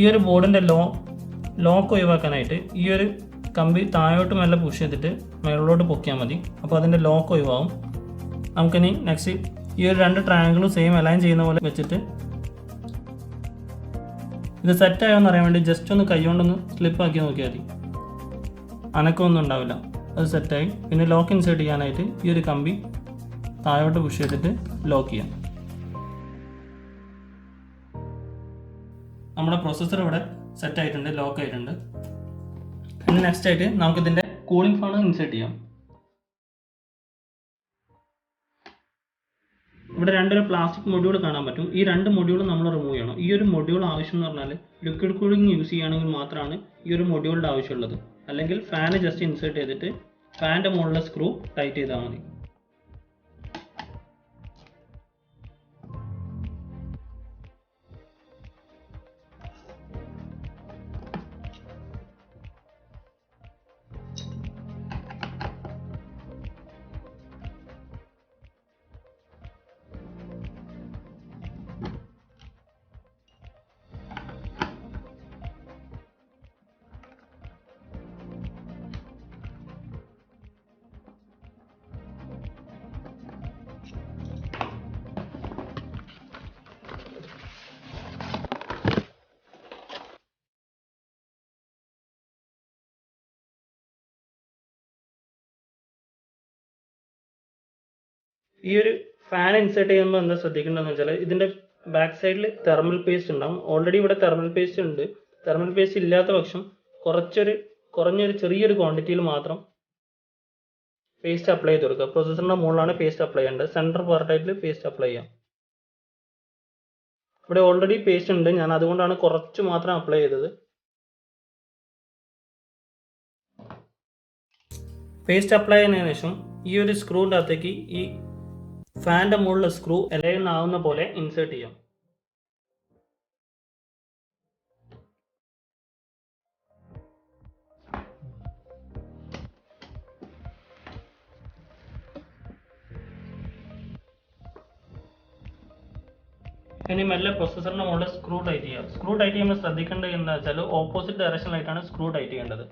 ഈ ഒരു ബോർഡിൻ്റെ ലോക്ക് ഒഴിവാക്കാനായിട്ട് ഈ ഒരു കമ്പി താഴോട്ട് മെല്ലെ പുഷ് ചെയ്തിട്ട് മുകളിലോട്ട് പൊക്കിയാൽ മതി. അപ്പോൾ അതിൻ്റെ ലോക്ക് ഒഴിവാകും. നമുക്കിനി നെക്സ്റ്റ് ഈ ഒരു 2 ട്രയാങ്കിളും സെയിം അലൈൻ ചെയ്യുന്ന പോലെ വെച്ചിട്ട് ഇത് സെറ്റ് ആയോന്ന് അറിയാൻ വേണ്ടി ജസ്റ്റ് ഒന്ന് കൈകൊണ്ടൊന്ന് സ്ലിപ്പാക്കി നോക്കിയാൽ മതി. അനക്കമൊന്നും ഉണ്ടാവില്ല. അത് സെറ്റായി. പിന്നെ ലോക്ക് ഇൻസേർട്ട് ചെയ്യാനായിട്ട് ഈ ഒരു കമ്പി താഴോട്ട് പുഷ് ചെയ്തിട്ട് ലോക്ക് ചെയ്യാം. നമ്മുടെ പ്രൊസസ്സർ ഇവിടെ സെറ്റ് ആയിട്ടുണ്ട്, ലോക്ക് ആയിട്ടുണ്ട്. ഇനി നെക്സ്റ്റ് ആയിട്ട് നമുക്കിതിൻ്റെ കൂളിംഗ് ഫാൻ ഇൻസേർട്ട് ചെയ്യാം. ഇവിടെ 2 പ്ലാസ്റ്റിക് മൊഡ്യൂൾ കാണാൻ പറ്റും. ഈ 2 മൊഡ്യൂൾ നമ്മൾ റിമൂവ് ചെയ്യണം. ഈ ഒരു മൊഡ്യൂൾ ആവശ്യം എന്ന് പറഞ്ഞാൽ ലിക്വിഡ് കൂളിംഗ് യൂസ് ചെയ്യുകയാണെങ്കിൽ മാത്രമാണ് ഈ ഒരു മൊഡ്യൂളിൻ്റെ ആവശ്യമുള്ളത്. അല്ലെങ്കിൽ ഫാന് ജസ്റ്റ് ഇൻസേർട്ട് ചെയ്തിട്ട് ഫാനിൻ്റെ മുകളിലെ സ്ക്രൂ ടൈറ്റ് ചെയ്താൽ മതി. ഈ ഒരു ഫാൻ ഇൻസേർട്ട് ചെയ്യുമ്പോൾ എന്താ ശ്രദ്ധിക്കേണ്ടതെന്ന് വെച്ചാൽ ഇതിൻ്റെ ബാക്ക് സൈഡിൽ തെർമൽ പേസ്റ്റ് ഉണ്ടാവും. ഓൾറെഡി ഇവിടെ തെർമൽ പേസ്റ്റ് ഉണ്ട്. തെർമൽ പേസ്റ്റ് ഇല്ലാത്ത പക്ഷം കുറഞ്ഞൊരു ചെറിയൊരു ക്വാണ്ടിറ്റിയിൽ മാത്രം പേസ്റ്റ് അപ്ലൈ ചെയ്ത് കൊടുക്കുക. പ്രൊസസ്സറിൻ്റെ മുകളിലാണ് പേസ്റ്റ് അപ്ലൈ ചെയ്യേണ്ടത്. സെൻറ്റർ പാർട്ടായിട്ട് പേസ്റ്റ് അപ്ലൈ ചെയ്യാം. ഇവിടെ ഓൾറെഡി പേസ്റ്റ് ഉണ്ട്, ഞാൻ അതുകൊണ്ടാണ് കുറച്ച് മാത്രം അപ്ലൈ ചെയ്തത്. പേസ്റ്റ് അപ്ലൈ ചെയ്യുന്നതിന് ശേഷം ഈ ഒരു സ്ക്രൂവിൻ്റെ അകത്തേക്ക് ഈ ഫാൻ്റെ മുകളിലെ സ്ക്രൂ അലൈൻ ആവുന്ന പോലെ ഇൻസേർട്ട് ചെയ്യാം. ഇനി മെല്ലെ പ്രൊസസ്സറിൻ്റെ മുകളിൽ സ്ക്രൂ ടൈറ്റ് ചെയ്യാം. സ്ക്രൂ ടൈറ്റ് ചെയ്യുമ്പോൾ ശ്രദ്ധിക്കേണ്ടത് എന്താ വെച്ചാൽ ഓപ്പോസിറ്റ് ഡയറക്ഷനിലായിട്ടാണ് സ്ക്രൂ ടൈറ്റ് ചെയ്യേണ്ടത്.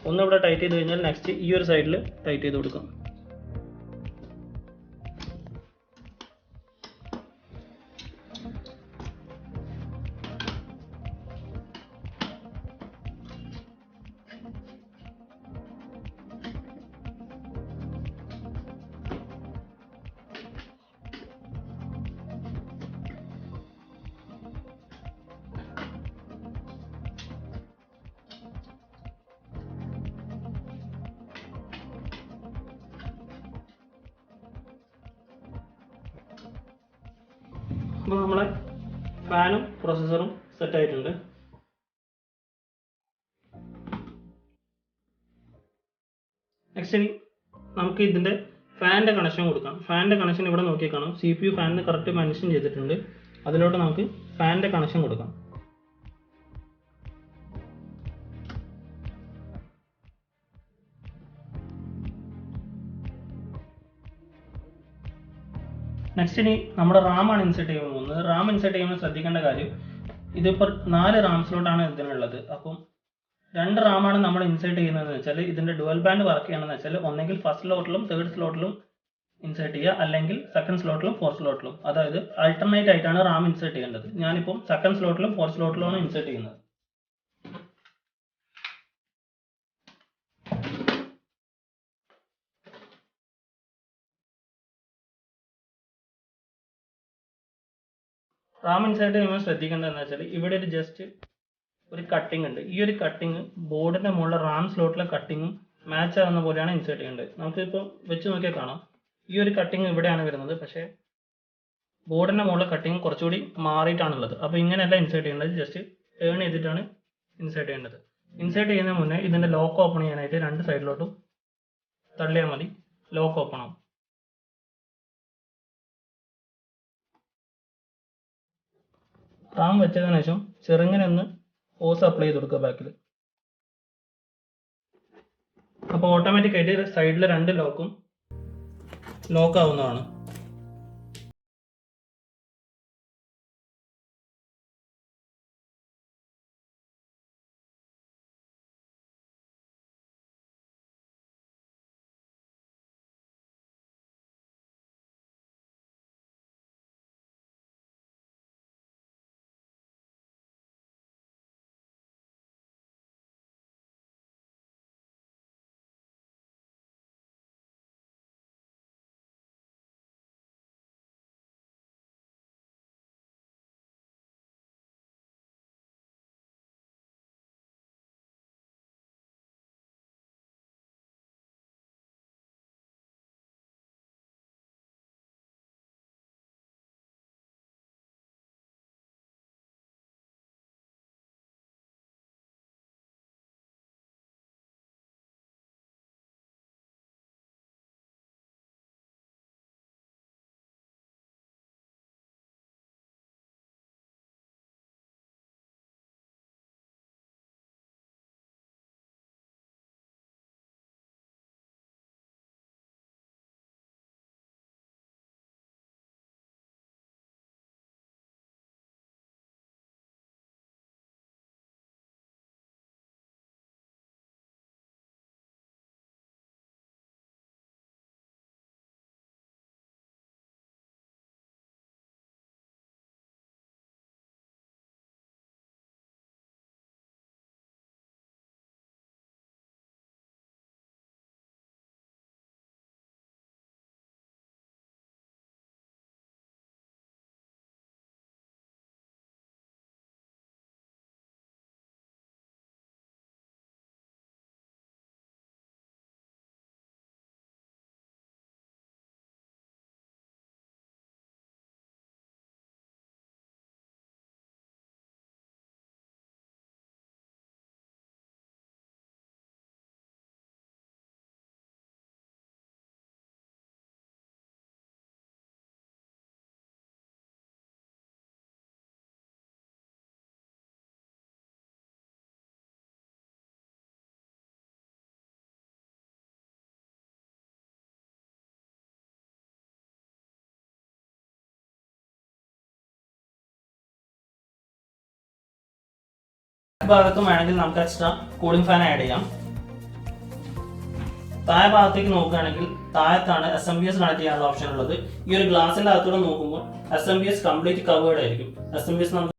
ഒന്നിവിടെ ടൈറ്റ് ചെയ്ത് കഴിഞ്ഞാൽ നെക്സ്റ്റ് ഈ ഒരു സൈഡിൽ ടൈറ്റ് ചെയ്ത് കൊടുക്കാം. അപ്പോൾ നമ്മളെ ഫാനും പ്രൊസസ്സറും സെറ്റ് ആയിട്ടുണ്ട്. നെക്സ്റ്റ് ഇനി നമുക്ക് ഇതിൻ്റെ ഫാനിൻ്റെ കണക്ഷൻ കൊടുക്കാം. ഫാനിൻ്റെ കണക്ഷൻ ഇവിടെ നോക്കി കാണാം. CPU ഫാനിന് കറക്റ്റ് മെൻഷൻ ചെയ്തിട്ടുണ്ട്. അതിലോട്ട് നമുക്ക് ഫാനിൻ്റെ കണക്ഷൻ കൊടുക്കാം. നെക്സ്റ്റ് ഇനി നമ്മുടെ റാമാണ് ഇൻസേർട്ട് ചെയ്യാൻ പോകുന്നത്. റാം ഇൻസേർട്ട് ചെയ്യുമ്പോൾ ശ്രദ്ധിക്കേണ്ട കാര്യം, ഇതിപ്പോൾ 4 റാം സ്ലോട്ടാണ് ഇതിനുള്ളത്. അപ്പം 2 റാമാണ് നമ്മൾ ഇൻസേർട്ട് ചെയ്യുന്നതെന്ന് വെച്ചാൽ ഇതിൻ്റെ ഡുവൽ ബാൻഡ് വർക്ക് ചെയ്യണമെന്ന് വെച്ചാൽ ഒന്നെങ്കിൽ ഫസ്റ്റ് സ്ലോട്ടിലും തേർഡ് സ്ലോട്ടിലും ഇൻസേർട്ട് ചെയ്യുക, അല്ലെങ്കിൽ സെക്കൻഡ് സ്ലോട്ടിലും ഫോർത്ത് സ്ലോട്ടിലും. അതായത് ആൾട്ടർനേറ്റ് ആയിട്ടാണ് റാം ഇൻസേർട്ട് ചെയ്യേണ്ടത്. ഞാനിപ്പം സെക്കൻഡ് സ്ലോട്ടിലും ഫോർത്ത് സ്ലോട്ടിലുമാണ് ഇൻസേർട്ട് ചെയ്യുന്നത്. റാം ഇൻസേർട്ട് ചെയ്യുമ്പോൾ ശ്രദ്ധിക്കേണ്ടതെന്ന് വെച്ചാൽ ഇവിടെ ഒരു ജസ്റ്റ് ഒരു കട്ടിങ് ഉണ്ട്. ഈ ഒരു കട്ടിങ് ബോർഡിൻ്റെ മുകളിൽ റാം സ്ലോട്ടിലെ കട്ടിങ്ങും മാച്ച് ആവുന്ന പോലെയാണ് ഇൻസേർട്ട് ചെയ്യേണ്ടത്. നമുക്കിപ്പോൾ വെച്ച് നോക്കിയാൽ കാണാം, ഈ ഒരു കട്ടിങ് ഇവിടെയാണ് വരുന്നത്, പക്ഷേ ബോർഡിൻ്റെ മുകളിലെ കട്ടിങ് കുറച്ചുകൂടി മാറിയിട്ടാണുള്ളത്. അപ്പോൾ ഇങ്ങനെയല്ല ഇൻസേർട്ട് ചെയ്യേണ്ടത്, ജസ്റ്റ് ടേൺ ചെയ്തിട്ടാണ് ഇൻസേർട്ട് ചെയ്യേണ്ടത്. ഇൻസേർട്ട് ചെയ്യുന്നതിന് മുന്നേ ഇതിൻ്റെ ലോക്ക് ഓപ്പൺ ചെയ്യാനായിട്ട് 2 സൈഡിലോട്ടും തള്ളിയാൽ മതി, ലോക്ക് ഓപ്പൺ ആവും. റാം വെച്ചതിന് ശേഷം ചെറുങ്ങനെ ഒന്ന് ഹോസ് അപ്ലൈ ചെയ്ത് കൊടുക്കുക ബാക്കിൽ. അപ്പോൾ ഓട്ടോമാറ്റിക്കായിട്ട് സൈഡിലെ 2 ലോക്കും ലോക്ക് ആവുന്നതാണ്. ഭാഗത്തും വേണമെങ്കിൽ നമുക്ക് എക്സ്ട്രാ കൂളിംഗ് ഫാൻ ആഡ് ചെയ്യാം. താഴെ ഭാഗത്തേക്ക് നോക്കുകയാണെങ്കിൽ താഴത്താണ് SMPS കണക്ട് ചെയ്യാനുള്ള ഓപ്ഷൻ ഉള്ളത്. ഈ ഒരു ഗ്ലാസിന്റെ അകത്തൂടെ നോക്കുമ്പോൾ SMPS കംപ്ലീറ്റ് കവേർഡ് ആയിരിക്കും. SMPS നമുക്ക്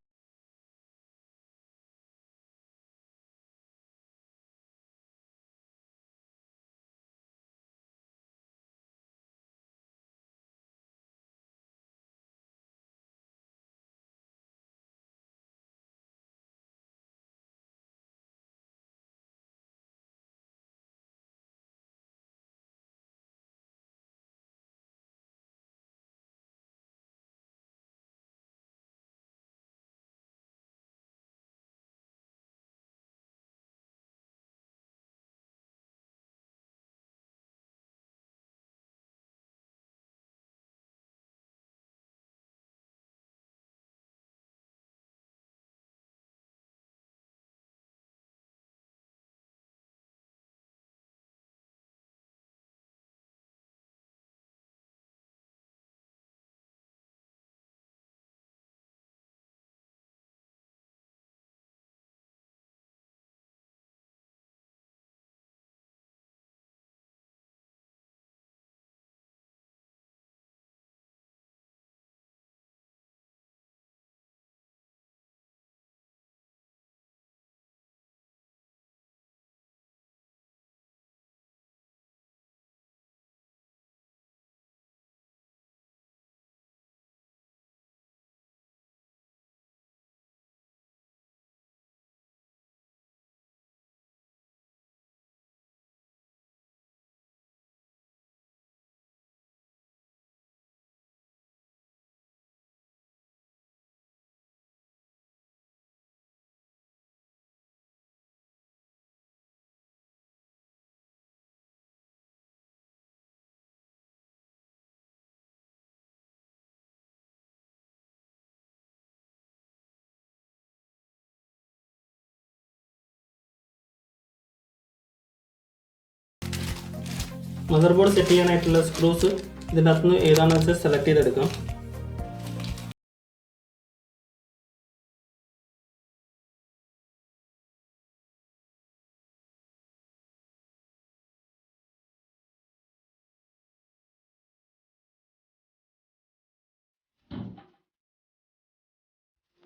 മദർ ബോർഡ് സെറ്റ് ചെയ്യാനായിട്ടുള്ള സ്ക്രൂസ് ഇതിൻ്റെ അകത്തുനിന്ന് ഏതാണെന്ന് വെച്ചാൽ സെലക്ട് ചെയ്തെടുക്കാം.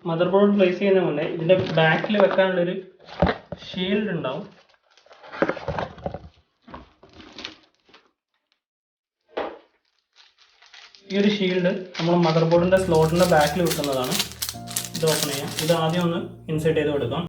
മദർ ബോർഡ് പ്ലേസ് ചെയ്യുന്ന മുന്നേ ഇതിൻ്റെ ബാക്കിൽ വെക്കാനുള്ളൊരു ഷീൽഡ് ഉണ്ടാവും. ഈ ഒരു ഷീൽഡ് നമ്മൾ മദർ ബോർഡിൻ്റെ സ്ലോട്ടിൻ്റെ ബാക്കിൽ വെക്കുന്നതാണ്. ഇത് ഓപ്പൺ ചെയ്യാം. ഇത് ആദ്യം ഒന്ന് ഇൻസേർട്ട് ചെയ്ത് കൊടുക്കാം.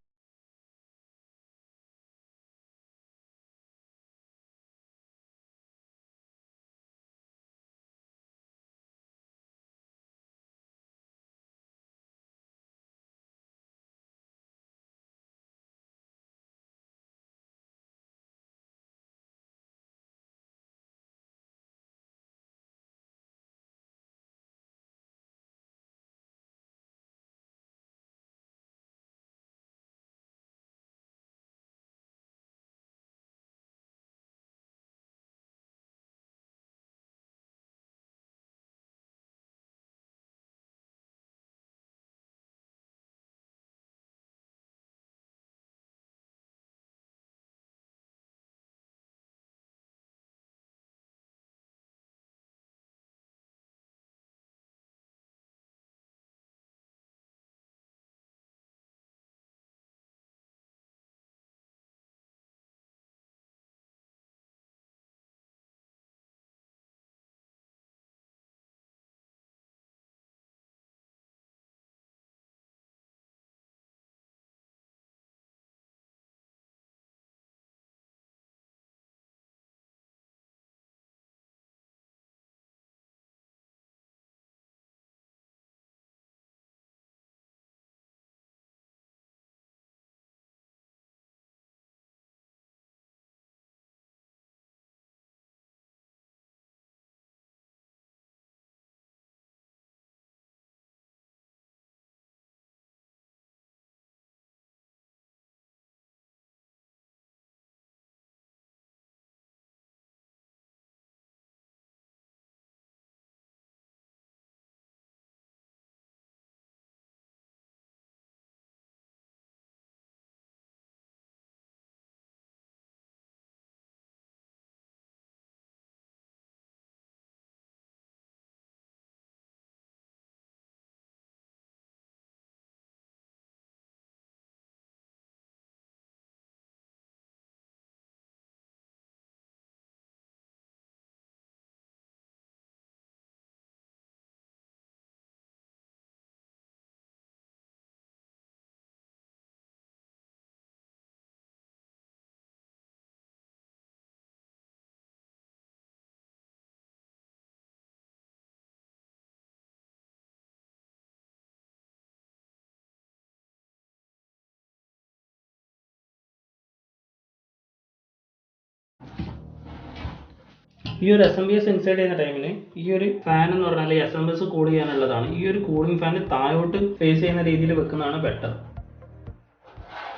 ഈ ഒരു SMBS ഇൻസേർട്ട് ചെയ്യുന്ന ടൈമിൽ ഈ ഒരു ഫാൻ എന്ന് പറഞ്ഞാൽ SMBS കൂൾ ചെയ്യാനുള്ളതാണ്. ഈ ഒരു കൂളിംഗ് ഫാൻ താഴോട്ട് ഫേസ് ചെയ്യുന്ന രീതിയിൽ വെക്കുന്നതാണ് ബെറ്റർ.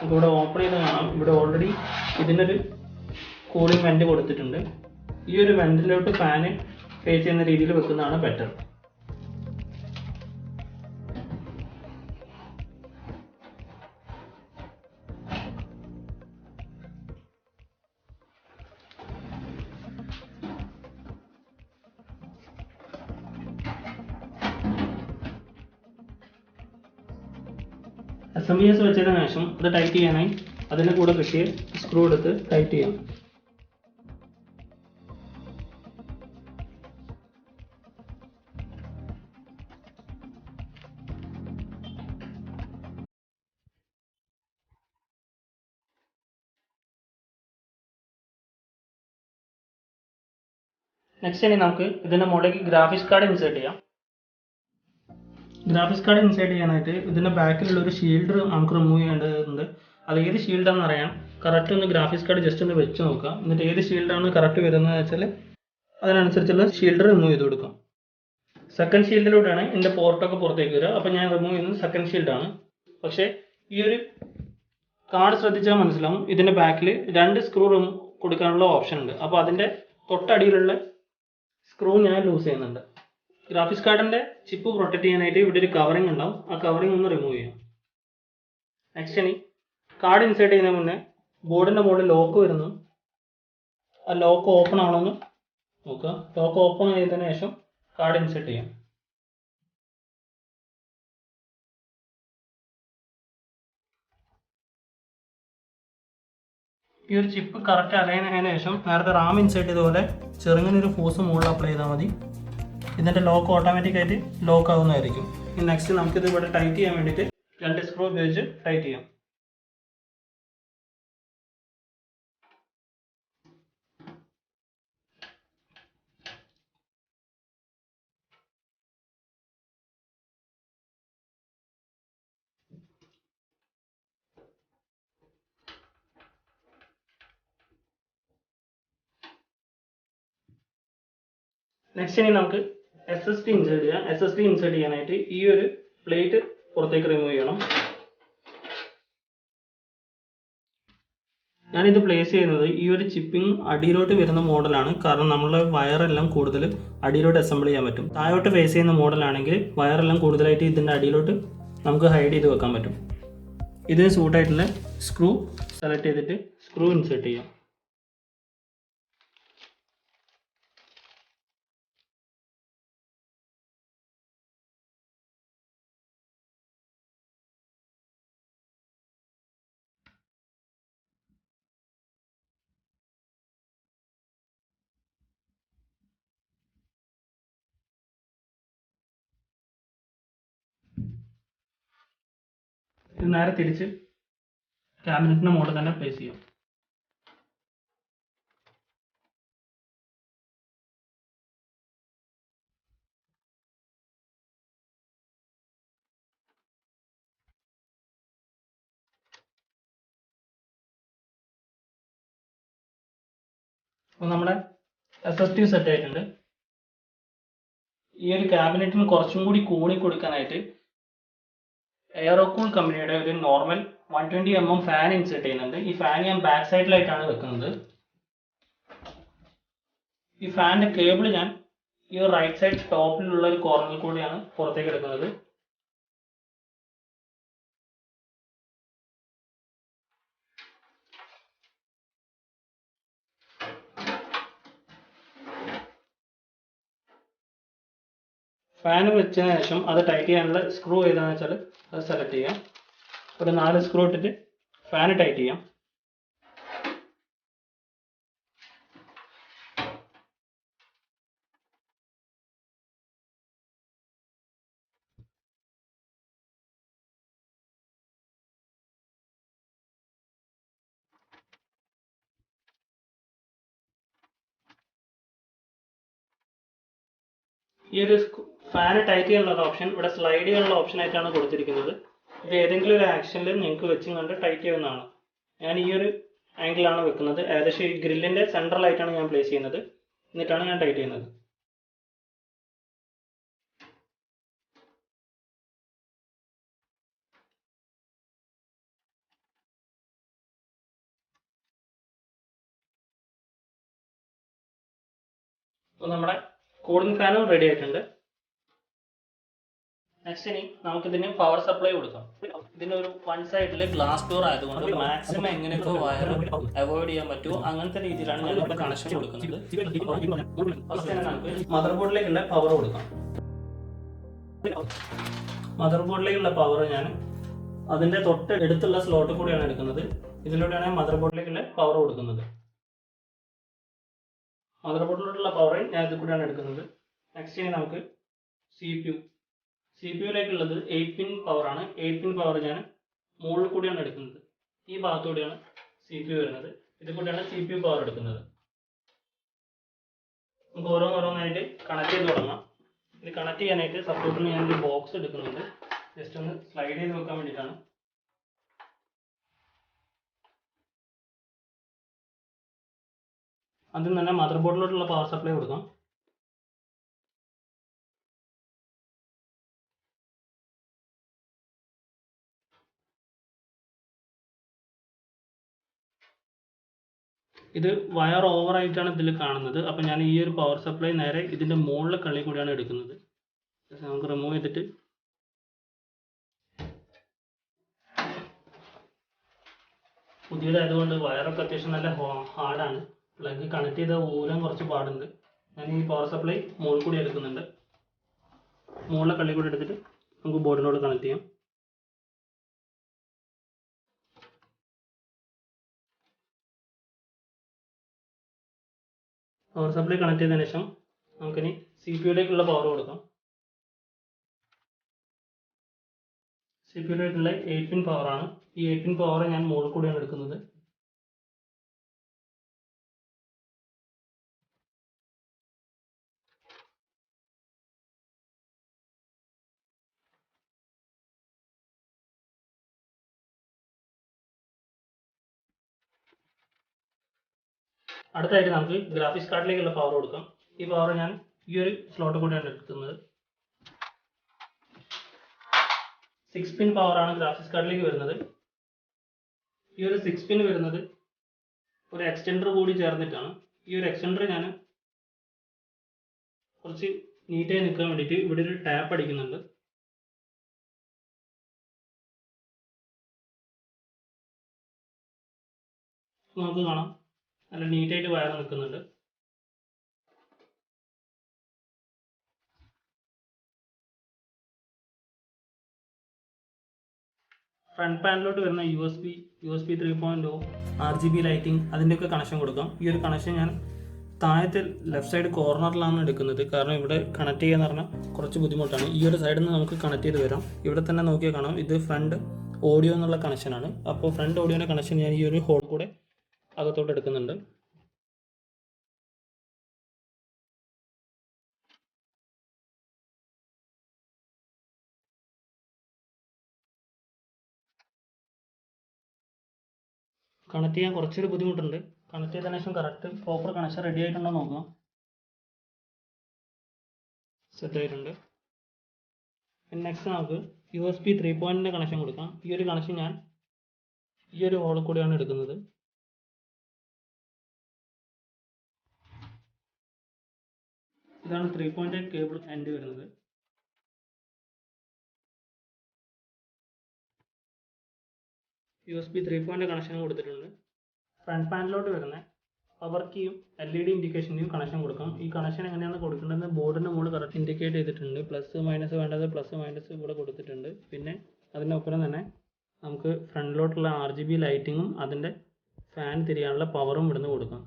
ഇവിടെ ഓപ്പൺ ചെയ്ത് കാണാം, ഇവിടെ ഓൾറെഡി ഇതിനൊരു കൂളിംഗ് വെന്റ് കൊടുത്തിട്ടുണ്ട്. ഈ ഒരു വെന്റിലോട്ട് ഫാന് ഫേസ് ചെയ്യുന്ന രീതിയിൽ വെക്കുന്നതാണ് ബെറ്റർ. SMBS വെച്ചതിന് ശേഷം അത് ടൈറ്റ് ചെയ്യാനായി അതിൻ്റെ കൂടെ കിട്ടിയ സ്ക്രൂ എടുത്ത് ടൈറ്റ് ചെയ്യാം. നെക്സ്റ്റ് ഇനി നമുക്ക് ഇതിൻ്റെ മുകളിലേക്ക് ഗ്രാഫിക്സ് കാർഡ് ഇൻസേർട്ട് ചെയ്യാം. ഗ്രാഫിക്സ് കാർഡ് ഇൻസേർട്ട് ചെയ്യാനായിട്ട് ഇതിൻ്റെ ബാക്കിലുള്ള ഒരു ഷീൽഡ് നമുക്ക് റിമൂവ് ചെയ്യേണ്ടതുണ്ട്. അത് ഏത് ഷീൽഡാണെന്ന് അറിയാൻ കറക്റ്റ് ഒന്ന് ഗ്രാഫിക്സ് കാർഡ് ജസ്റ്റ് ഒന്ന് വെച്ച് നോക്കുക. എന്നിട്ട് ഏത് ഷീൽഡാണ് കറക്റ്റ് വരുന്നത് വെച്ചാൽ അതിനനുസരിച്ചുള്ള ഷീൽഡ് റിമൂവ് ചെയ്ത് കൊടുക്കാം. സെക്കൻഡ് ഷീൽഡിലൂടെയാണ് എൻ്റെ പോർട്ടൊക്കെ പുറത്തേക്ക് വരിക. അപ്പോൾ ഞാൻ റിമൂവ് ചെയ്യുന്നത് സെക്കൻഡ് ഷീൽഡാണ്. പക്ഷേ ഈ ഒരു കാർഡ് ശ്രദ്ധിച്ചാൽ മനസ്സിലാവും, ഇതിൻ്റെ ബാക്കിൽ 2 സ്ക്രൂ കൊടുക്കാനുള്ള ഓപ്ഷൻ ഉണ്ട്. അപ്പോൾ അതിൻ്റെ തൊട്ടടിയിലുള്ള സ്ക്രൂ ഞാൻ ലൂസ് ചെയ്യുന്നുണ്ട്. ഗ്രാഫിക്സ് കാർഡിൻ്റെ ചിപ്പ് പ്രൊട്ടക്ട് ചെയ്യാനായിട്ട് ഇവിടെ ഒരു കവറിങ് ഉണ്ടാവും. ആ കവറിങ് ഒന്ന് റിമൂവ് ചെയ്യാം. നെക്സ്റ്റ് ഇനി കാർഡ് ഇൻസേർട്ട് ചെയ്യുന്നതിന് മുന്നേ ബോർഡിൻ്റെ മുകളിൽ ലോക്ക് വരുന്നു. ആ ലോക്ക് ഓപ്പൺ ആവണമെന്ന് നോക്കുക. ലോക്ക് ഓപ്പൺ ചെയ്തതിന് ശേഷം കാർഡ് ഇൻസേർട്ട് ചെയ്യാം. ഈ ഒരു ചിപ്പ് കറക്റ്റ് അലൈൻ ആയതിനു ശേഷം നേരത്തെ റാം ഇൻസേർട്ട് ചെയ്തതുപോലെ ചെറുങ്ങനെ ഒരു ഫോഴ്സ് മുകളിൽ അപ്ലൈ ചെയ്താൽ മതി. ഇതിൻ്റെ ലോക്ക് ഓട്ടോമാറ്റിക്കായിട്ട് ലോക്ക് ആവുന്നതായിരിക്കും. ഇനി നെക്സ്റ്റ് നമുക്കിത് ഇവിടെ ടൈറ്റ് ചെയ്യാൻ വേണ്ടിയിട്ട് 2 സ്ക്രൂ ഉപയോഗിച്ച് ടൈറ്റ് ചെയ്യാം. നെക്സ്റ്റ് ഇനി നമുക്ക് SSD ഇൻസേർട്ട് ചെയ്യാം. SSD ഇൻസേർട്ട് ചെയ്യാനായിട്ട് ഈ ഒരു പ്ലേറ്റ് പുറത്തേക്ക് റിമൂവ് ചെയ്യണം. ഞാനിത് പ്ലേസ് ചെയ്യുന്നത് ഈ ഒരു ചിപ്പിംഗ് അടിയിലോട്ട് വരുന്ന മോഡലാണ്. കാരണം നമ്മളെ വയറെല്ലാം കൂടുതൽ അടിയിലോട്ട് അസംബിൾ ചെയ്യാൻ പറ്റും. താഴോട്ട് ഫേസ് ചെയ്യുന്ന മോഡലാണെങ്കിൽ വയറെല്ലാം കൂടുതലായിട്ട് ഇതിൻ്റെ അടിയിലോട്ട് നമുക്ക് ഹൈഡ് ചെയ്ത് വെക്കാൻ പറ്റും. ഇതിന് സൂട്ടായിട്ടുള്ള സ്ക്രൂ സെലക്ട് ചെയ്തിട്ട് സ്ക്രൂ ഇൻസേർട്ട് ചെയ്യാം. ഇത് നേരെ തിരിച്ച് ക്യാബിനറ്റിൻ്റെ മുകളിൽ തന്നെ പ്ലേസ് ചെയ്യാം. അപ്പോൾ നമ്മുടെ SSD സെറ്റ് ആയിട്ടുണ്ട്. ഈ ഒരു ക്യാബിനറ്റിന് കുറച്ചും കൂടി കൂടി കൊടുക്കാനായിട്ട് എയറോകൂൾ കമ്പനിയുടെ ഒരു നോർമൽ 120mm ഫാൻ ഇൻസേർട്ട് ചെയ്യുന്നുണ്ട്. ഈ ഫാൻ ഞാൻ ബാക്ക് സൈഡിലായിട്ടാണ് വെക്കുന്നത്. ഈ ഫാനിൻ്റെ കേബിൾ ഞാൻ ഈ ഒരു റൈറ്റ് സൈഡ് ടോപ്പിലുള്ള ഒരു കോർണറിൽ കൂടിയാണ് പുറത്തേക്ക് എടുക്കുന്നത്. ഫാൻ വെച്ചതിന് ശേഷം അത് ടൈറ്റ് ചെയ്യാനുള്ള സ്ക്രൂ ഏതാണെന്ന് വെച്ചാൽ അത് സെലക്ട് ചെയ്യാം. ഒരു 4 സ്ക്രൂ ഇട്ടിട്ട് ഫാൻ ടൈറ്റ് ചെയ്യാം. ഈ ഒരു ഫാൻ ടൈറ്റ് ചെയ്യാനുള്ള ഓപ്ഷൻ ഇവിടെ സ്ലൈഡ് ചെയ്യാനുള്ള ഓപ്ഷൻ ആയിട്ടാണ് കൊടുത്തിരിക്കുന്നത്. ഇത് ഏതെങ്കിലും ഒരു ആക്ഷനിൽ നിങ്ങൾക്ക് വെച്ചും കണ്ട് ടൈറ്റ് ചെയ്യുന്നതാണ്. ഞാൻ ഈ ഒരു ആംഗിളാണ് വെക്കുന്നത്. ഏകദേശം ഈ ഗ്രില്ലിൻ്റെ സെൻട്രലായിട്ടാണ് ഞാൻ പ്ലേസ് ചെയ്യുന്നത്. എന്നിട്ടാണ് ഞാൻ ടൈറ്റ് ചെയ്യുന്നത്. അപ്പോൾ നമ്മുടെ കൂളിംഗ് ഫാനും റെഡി ആയിട്ടുണ്ട്. നെക്സ്റ്റ് ഇനി നമുക്കിതിന് പവർ സപ്ലൈ കൊടുക്കാം. ഇതിനൊരു വൺ സൈഡിൽ ഗ്ലാസ് ഡോർ ആയതുകൊണ്ട് മാക്സിമം എങ്ങനെയൊക്കെ വയർ അവോയ്ഡ് ചെയ്യാൻ പറ്റുമോ അങ്ങനത്തെ രീതിയിലാണ് ഞാൻ ഇവിടെ കണക്ഷൻ കൊടുക്കുന്നത്. ഫസ്റ്റ് തന്നെ നമുക്ക് മദർ ബോർഡിലേക്കുള്ള പവർ കൊടുക്കാം. മദർ ബോർഡിലേക്കുള്ള പവർ ഞാൻ അതിന്റെ തൊട്ട് എടുത്തുള്ള സ്ലോട്ട് കൂടിയാണ് എടുക്കുന്നത്. ഇതിലൂടെയാണ് മദർ ബോർഡിലേക്കുള്ള പവർ കൊടുക്കുന്നത്. മദർ ബോർഡിലോട്ടുള്ള പവർ ഞാൻ ഇതിൽ കൂടെയാണ് എടുക്കുന്നത്. നെക്സ്റ്റ് ഇനി നമുക്ക് സി പി യുയിലേക്കുള്ളത് 8 പിൻ പവറാണ്. 8 പിൻ പവർ ഞാൻ മുകളിൽ കൂടിയാണ് എടുക്കുന്നത്. ഈ ഭാഗത്തൂടെയാണ് സി പി യു വരുന്നത്. ഇതിൽ കൂടെയാണ് സി പി യു പവർ എടുക്കുന്നത്. നമുക്ക് ഓരോന്നോരോന്നായിട്ട് കണക്ട് ചെയ്ത് തുടങ്ങാം. ഇത് കണക്ട് ചെയ്യാനായിട്ട് സപ്പോർട്ടിന് ഞാനൊരു ബോക്സ് എടുക്കുന്നുണ്ട്. ജസ്റ്റ് ഒന്ന് സ്ലൈഡ് ചെയ്ത് വെക്കാൻ വേണ്ടിയിട്ടാണ്. അതിൽ തന്നെ മദർ ബോർഡിലോട്ടുള്ള പവർ സപ്ലൈ കൊടുക്കാം. ഇത് വയർ ഓവർ ആയിട്ടാണ് ഇതിൽ കാണുന്നത്. അപ്പം ഞാൻ ഈ ഒരു പവർ സപ്ലൈ നേരെ ഇതിൻ്റെ മുകളിലെ കള്ളി കൂടിയാണ് എടുക്കുന്നത്. നമുക്ക് റിമൂവ് ചെയ്തിട്ട് പുതിയതായതുകൊണ്ട് വയറൊക്കെ അത്യാവശ്യം നല്ല ഹാർഡാണ്. പ്ലഗ് കണക്ട് ചെയ്ത ഊരാൻ കുറച്ച് പാടുണ്ട്. ഞാൻ ഈ പവർ സപ്ലൈ മുകളിൽ കൂടി എടുക്കുന്നുണ്ട്. മുകളിലെ കള്ളി കൂടി എടുത്തിട്ട് നമുക്ക് ബോർഡിനോട് കണക്ട് ചെയ്യാം. പവർ സപ്ലൈ കണക്ട് ചെയ്തതിനു ശേഷം നമുക്കിനി സി പി യുയിലേക്കുള്ള പവർ കൊടുക്കാം. സി പി യുയിലേക്കുള്ള 8 പിൻ പവറാണ്. ഈ 8 പിൻ പവർ ഞാൻ മുകളിൽ കൂടിയാണ് എടുക്കുന്നത്. അടുത്തായിട്ട് നമുക്ക് ഗ്രാഫിക്സ് കാർഡിലേക്കുള്ള പവർ കൊടുക്കാം. ഈ പവർ ഞാൻ ഈ ഒരു സ്ലോട്ട് കൂടിയാണ് എടുക്കുന്നത്. 6 പിൻ പവറാണ് ഗ്രാഫിക്സ് കാർഡിലേക്ക് വരുന്നത്. ഈ ഒരു 6 പിൻ വരുന്നത് ഒരു എക്സ്റ്റൻഡർ കൂടി ചേർന്നിട്ടാണ്. ഈ ഒരു എക്സ്റ്റൻഡർ ഞാൻ കുറച്ച് നീറ്റായി നിൽക്കാൻ വേണ്ടിയിട്ട് ഇവിടെ ഒരു ടാപ്പ് അടിക്കുന്നുണ്ട്. നമുക്ക് കാണാം നല്ല നീറ്റായിട്ട് വയർ നിൽക്കുന്നുണ്ട്. ഫ്രണ്ട് പാനലിലോട്ട് വരുന്ന U S B 3.0 RGB lighting അതിൻ്റെയൊക്കെ കണക്ഷൻ കൊടുക്കാം. ഈ ഒരു കണക്ഷൻ ഞാൻ താഴത്തെ ലെഫ്റ്റ് സൈഡ് കോർണറിലാണ് എടുക്കുന്നത്. കാരണം ഇവിടെ കണക്ട് ചെയ്യാന്ന് പറഞ്ഞാൽ കുറച്ച് ബുദ്ധിമുട്ടാണ്. ഈ ഒരു സൈഡിൽ നിന്ന് നമുക്ക് കണക്ട് ചെയ്ത് വരാം. ഇവിടെ തന്നെ നോക്കിയാൽ കാണാം ഇത് ഫ്രണ്ട് ഓഡിയോ എന്നുള്ള കണക്ഷനാണ്. അപ്പോൾ ഫ്രണ്ട് ഓഡിയോയുടെ കണക്ഷൻ ഞാൻ ഈ ഒരു ഹോൾ കൂടെ അകത്തോട്ട് എടുക്കുന്നുണ്ട്. കണക്ട് ചെയ്യാൻ കുറച്ചൊരു ബുദ്ധിമുട്ടുണ്ട്. കണക്ട് ചെയ്തതിനു ശേഷം കറക്റ്റ് പ്രോപ്പർ കണക്ഷൻ റെഡി ആയിട്ടുണ്ടോ നോക്കാം. സെറ്റ് ആയിട്ടുണ്ട്. പിന്നെ നെക്സ്റ്റ് നമുക്ക് USB 3.0 കണക്ഷൻ കൊടുക്കാം. ഈ ഒരു കണക്ഷൻ ഞാൻ ഈ ഒരു ഹോളിൽ കൂടെയാണ് എടുക്കുന്നത്. ഇതാണ് 3.8 കേബിൾ എൻഡ് വരുന്നത്. USB 3.0 കണക്ഷൻ കൊടുത്തിട്ടുണ്ട്. ഫ്രണ്ട് പാനലിലോട്ട് വരുന്ന പവർ കീയും LED ഇൻഡിക്കേഷൻ്റെയും കണക്ഷൻ കൊടുക്കാം. ഈ കണക്ഷൻ എങ്ങനെയാണ് കൊടുക്കേണ്ടതെന്ന് ബോർഡിൻ്റെ മുകളിൽ കറക്റ്റ് ഇൻഡിക്കേറ്റ് ചെയ്തിട്ടുണ്ട്. പ്ലസ് മൈനസ് വേണ്ടത് പ്ലസ് മൈനസ് ഇവിടെ കൊടുത്തിട്ടുണ്ട്. പിന്നെ അതിനൊപ്പം തന്നെ നമുക്ക് ഫ്രണ്ടിലോട്ടുള്ള RGB ലൈറ്റിങ്ങും അതിൻ്റെ ഫാൻ തിരിയാനുള്ള പവറും ഇവിടുന്ന് കൊടുക്കാം.